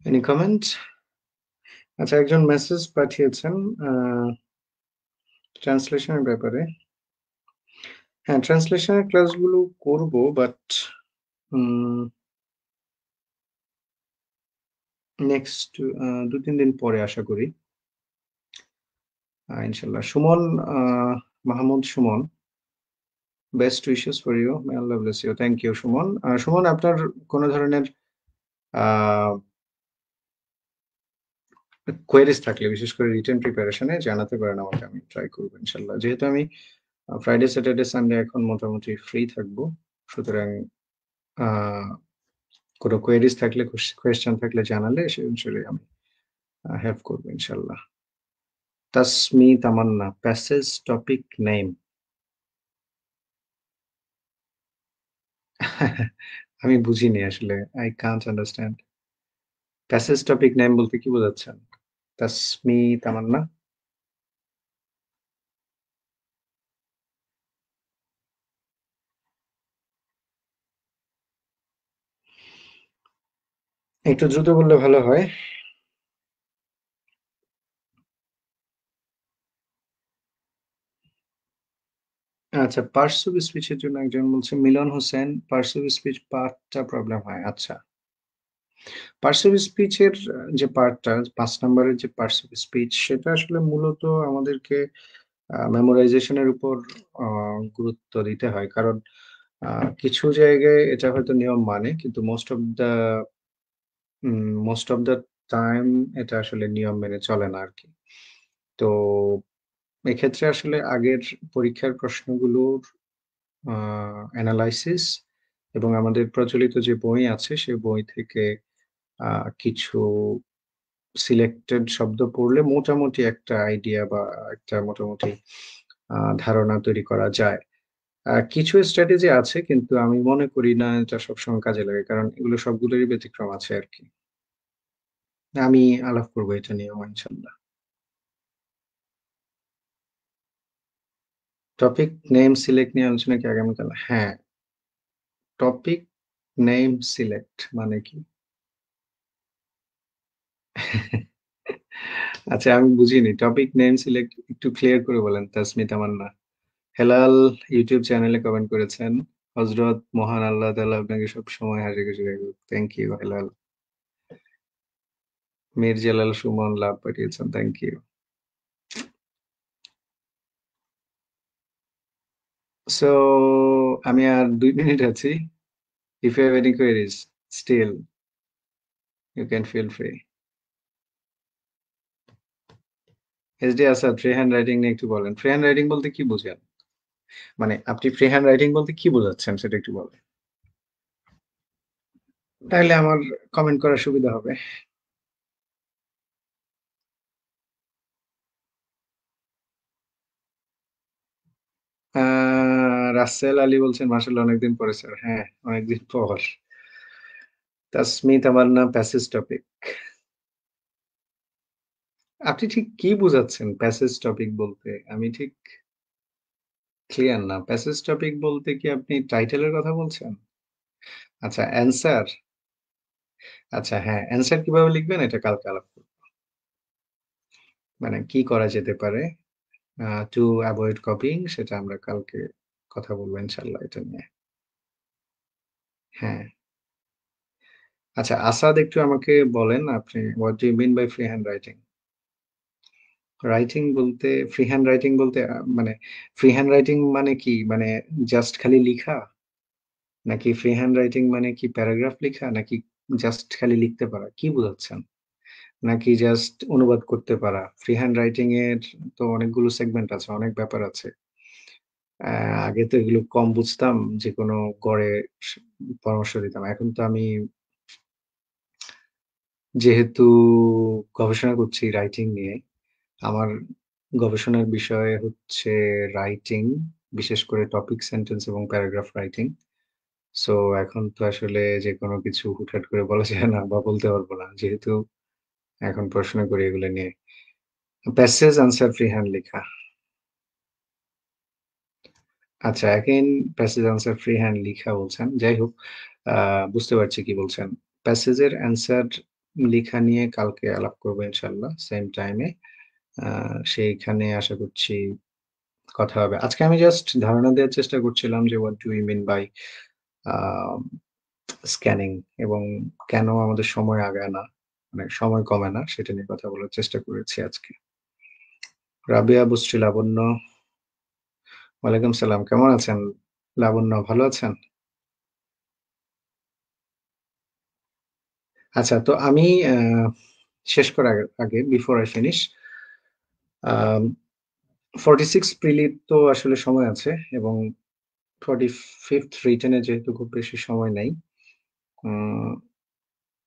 A: Any comment? আচ্ছা, একজন মেসেজ পাঠিয়েছেন আ ট্রান্সলেশন এর ব্যাপারে। হ্যাঁ, ট্রান্সলেশন এর ক্লাসগুলো করব বাট উম নেক্সট ২-৩ দিন পরে আশা করি। ইনশাআল্লাহ। Suman A Mahmud Suman, best wishes for you. May Allah bless you. Thank you Suman. Suman আপনার কোন ধরনের আ কোয়েরিজ থাকলে বিশেষ করে রিটেন প্রিপারেশন এ জানাতে পারেন আমাকে। আমি ট্রাই করব ইনশাআল্লাহ। যেহেতু আমি ফ্রাইডে, স্যাটারডে, সানডে এখন মোটামুটি ফ্রি থাকবো। সুতরাং আ কোন কোয়েরিজ থাকলে কোয়েশ্চেন থাকলে জানালে সে অনুসারে আমি হেল্প করব ইনশাআল্লাহ। তাসমি তামান্না, প্যাসেজ টপিক নেম। আমি বুঝিনি আসলে। I can't understand. Passage topic name বলতে কি বোঝাচ্ছেন? তাসমি তামান্না? একটু দ্রুত বললে ভালো হয়। আচ্ছা, পার্টস অফ স্পিচ এর জন্য একজন বলছে মিলন হোসেন, পার্টস অফ স্পিচ পার্টটা প্রবলেম হয়। আচ্ছা। পার্টস অফ স্পিচ এর যে পার্টটা ৫ নাম্বারের যে পার্টস অফ স্পিচ সেটা আসলে মূলত আমাদেরকে মেমোরাইজেশন এর উপর আ গুরুত্ব দিতে হয়। কারণ আ কিছু জায়গায় এটা হয়তো নিয়ম মানে কিন্তু মোস্ট অফ দ্যা টাইম এটা আসলে নিয়ম মেনে চলে না আরকি। তো এক্ষেত্রে আসলে আগের পরীক্ষার প্রশ্নগুলোর আ এনালাইসিস এবং আমাদের প্রচলিত যে বই আছে সে বই থেকে আ কিছু সিলেক্টেড শব্দ পড়লে মোটামুটি একটা আইডিয়া বা একটা মোটামুটি ধারণা তৈরি করা যায়। কিছু স্ট্র্যাটেজি আছে কিন্তু আমি মনে করি না এটা সবসময় কাজে লাগে। কারণ এগুলো সবগুলোরই ব্যতিক্রম আছে আরকি। আমি আলাপ করব এটা নিয়েও ইনশাআল্লাহ। টপিক নেম সিলেক্ট নিয়ে আলোচনা কি আগামীকাল? হ্যাঁ, টপিক নেম সিলেক্ট মানে কি? আচ্ছা আমি বুঝিনি। টপিক নেম সিলেক্ট একটু ক্লিয়ার করে বলেন তাসমিত তামান্না। হেলাল ইউটিউব চ্যানেলে কমেন্ট করেছেন। হযরত মহান আল্লাহ তাআলা আপনাকে সবসময় হাসি-খুশি রাখুক। Thank you Helal. Mir Jalal Suman love পাঠিয়েছেন। Thank you. সো আমি আর ২ মিনিট আছি। If you have any queries, still you can feel free. SD Asad free hand writing নিয়ে একটু বলেন। ফ্রি হ্যান্ড রাইটিং বলতে কি বুঝেন? মানে আপনি ফ্রি হ্যান্ড রাইটিং বলতে কি বোঝাচ্ছেন সেটা একটু বলেন। তাইলে আমার কমেন্ট করার সুবিধা হবে। আ রাসেল আলী বলছেন, "মাশাআল্লাহ অনেকদিন পরে স্যার।" হ্যাঁ, অনেকদিন পর। তাসমিত আমার নাম প্যাসেজ টপিক। আপনি ঠিক কি বোঝাচ্ছেন প্যাসেজ টপিক বলতে? আমি ঠিক ক্লিয়ার না। প্যাসেজ টপিক বলতে কি আপনি টাইটেল এর কথা বলছেন? আচ্ছা অ্যান্সার? আচ্ছা হ্যাঁ, অ্যান্সার কিভাবে লিখবেন এটা কালকে আলাপ করব। মানে কি করা যেতে পারে টু এভয়েড কপিইং সেটা আমরা কালকে কথা বলব ইনশাআল্লাহ এটা নিয়ে। হ্যাঁ। আচ্ছা আসাদ একটু আমাকে বলেন আপনি what do you mean by free hand writing? Writing বলতে ফ্রি হ্যান্ড রাইটিং বলতে মানে ফ্রি হ্যান্ড রাইটিং মানে কি? মানে জাস্ট খালি লিখা? নাকি ফ্রি হ্যান্ড রাইটিং মানে কি প্যারাগ্রাফ লিখা? নাকি জাস্ট খালি লিখতে পারা? কি বোঝাচ্ছেন? নাকি জাস্ট অনুবাদ করতে পারা? ফ্রি হ্যান্ড রাইটিং এর তো অনেকগুলো সেগমেন্ট আছে, অনেক ব্যাপার আছে। অ্যা আগে তো এগুলো কম বুঝতাম। যেকোনো গড়ে স পরামর্শ দিতাম। এখন তো আমি যেহেতু গবেষণা করছি রাইটিং নিয়ে, আমার গবেষণার বিষয় হচ্ছে রাইটিং, বিশেষ করে টপিক, সেন্টেন্স এবং প্যারাগ্রাফ রাইটিং। সো এখন তো আসলে যেকোনো কিছু হুটহাট করে বলা যায় না বা বলতে পারব না। যেহেতু এখন পড়াশোনা করি এগুলো নিয়ে। প্যাসেজ আনসার ফ্রি হ্যান্ড লেখা। আচ্ছা, again passage answer free hand লিখা বলছেন। যাই হোক, আ বুঝতে পারছি কি বলছেন। প্যাসেজের অ্যান্সার লিখা নিয়ে কালকে আলাপ করব ইনশাআল্লাহ সেম টাইমে। আ সেইখানে আশা করছি কথা হবে। আজকে আমি জাস্ট ধারণা দেওয়ার চেষ্টা করছিলাম যে what do we mean by a scanning এবং কেন আমাদের সময় আগায় না। মানে সময় কমে না সেটা নিয়ে কথা বলার চেষ্টা করেছি আজকে। রাবেয়া বুশ্রী লাবণ্য, ওয়ালাইকুম সালাম। কেমন আছেন লাবণ্য, ভালো আছেন? আচ্ছা, তো আমি আ শেষ করার আগে বিফোর I ফিনিশ আম 46 প্রিলির তো আসলে সময় আছে এবং 45th রিটেন এ যেহেতু খুব বেশি সময় নাই, উম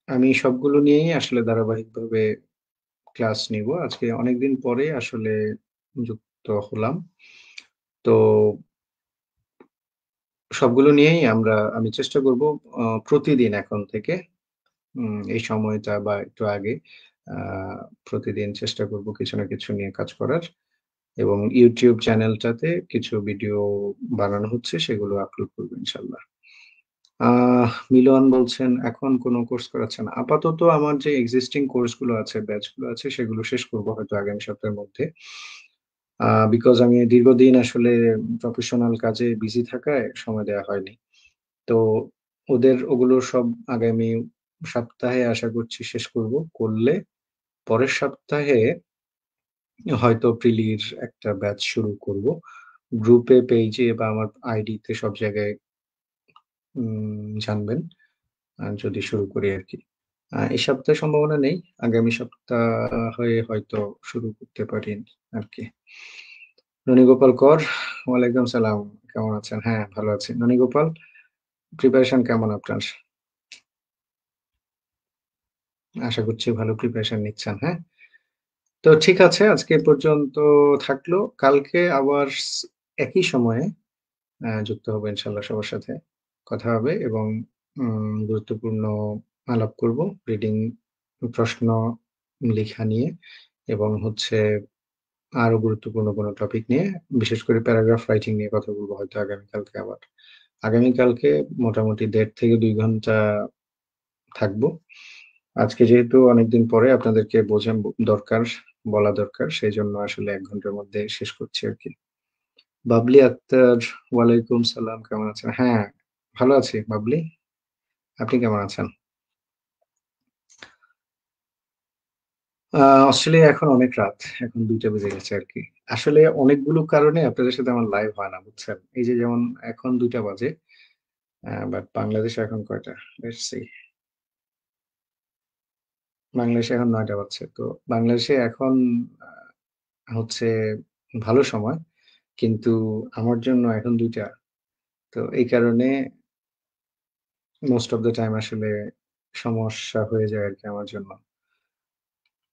A: আমি সবগুলো নিয়েই আসলে ধারাবাহিকভাবে ক্লাস নিবো। আজকে অনেকদিন পরে আসলে যুক্ত হলাম। তো সবগুলো নিয়েই আমি চেষ্টা করব প্রতিদিন এখন থেকে এই সময়টা বা একটু আগে আ প্রতিদিন চেষ্টা করব কিছু না কিছু নিয়ে কাজ করার এবং YouTube চ্যানেলটাতে কিছু ভিডিও বানানো হচ্ছে সেগুলো আপলোড করব ইনশাআল্লাহ। মিলন বলছেন, "এখন কোন কোর্স করাচ্ছেন না?" আপাতত আমার যে এক্সিস্টিং কোর্স গুলো আছে, ব্যাচ গুলো আছে সেগুলো শেষ করব হয়তো আগামী সপ্তাহের মধ্যে। বিকজ আমি দীর্ঘদিন আসলে প্রফেশনাল কাজে বিজি থাকায় সময় দেয়া হয়নি। তো ওগুলো সব আগামী সপ্তাহে আশা করছি শেষ করব। করলে পরের সপ্তাহে হয়তো প্রিলির একটা ব্যাচ শুরু করব। গ্রুপে, পেইজে বা আমার আইডিতে সব জায়গায় জানবেন যদি শুরু করি আরকি। এই সপ্তাহে সম্ভাবনা নেই। আগামী সপ্তাহে হয়তো শুরু করতে পারি আরকি। ননীগোপাল কর, ওয়ালাইকুম সালাম। কেমন আছেন? হ্যাঁ, ভালো আছি। ননীগোপাল, প্রিপারেশন কেমন আপনার? আশা করছি ভালো প্রিপারেশন নিচ্ছেন, হ্যাঁ? তো ঠিক আছে, আজকে এ পর্যন্ত থাকলো। কালকে আবার একই সময়ে যুক্ত হবো ইনশাআল্লাহ সবার সাথে। কথা হবে এবং গুরুত্বপূর্ণ আলাপ করব। রিডিং প্রশ্ন লিখা নিয়ে এবং হচ্ছে আরো গুরুত্বপূর্ণ কোনো টপিক নিয়ে, বিশেষ করে প্যারাগ্রাফ রাইটিং নিয়ে কথা বলব হয়তো আগামীকালকে আবার। আগামীকালকে মোটামুটি ১.৫ থেকে ২ ঘন্টা থাকবো। আজকে যেহেতু অনেকদিন পরে আপনাদেরকে দরকার, বলা দরকার, সেজন্য আসলে ১ ঘন্টার মধ্যে শেষ করছি আরকি। বাবলি আক্তার, ওয়ালাইকুম সালাম। কেমন আছেন? হ্যাঁ, ভালো আছি বাবলি। আপনি কেমন আছেন? আ অস্ট্রেলিয়ায় এখন অনেক রাত। এখন ২টা বেজে গেছে আরকি। আসলে অনেকগুলো কারণে আপনাদের সাথে আমার লাইভ হয় না, বুঝছেন? এই যে যেমন এখন ২টা বাজে, বাট বাংলাদেশে এখন কয়টা? Let's see. বাংলাদেশে এখন ৯টা বাজছে। তো বাংলাদেশে এখন হচ্ছে ভালো সময়। কিন্তু আমার জন্য এখন ২টা। তো এই কারণে মোস্ট অফ দ্যা টাইম আসলে সমস্যা হয়ে যায় আরকি আমার জন্য।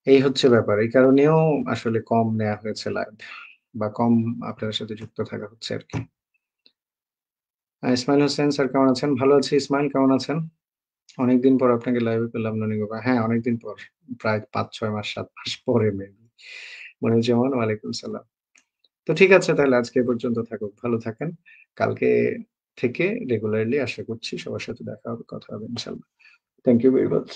A: এই হচ্ছে ব্যাপার। এই কারণেও আসলে কম নেয়া হয়েছে লাইভ বা কম আপনাদের সাথে যুক্ত থাকা হচ্ছে আরকি। ইসমাইল হোসেন স্যার কেমন আছেন? ভালো আছি। ইসমাইল কেমন আছেন? অনেকদিন পর আপনাকে লাইভে পেলাম ননীগোপা। হ্যাঁ, অনেকদিন পর। প্রায় ৫-৬ মাস ৭ মাস পরে মেবি। মনিরুজ্জামান, ওয়ালাইকুম সালাম। তো ঠিক আছে, তাহলে আজকে এ পর্যন্ত থাকুক। ভালো থাকেন। কালকে থেকে রেগুলারলি আশা করছি সবার সাথে দেখা হবে, কথা হবে ইনশাআল্লাহ। Thank you very much.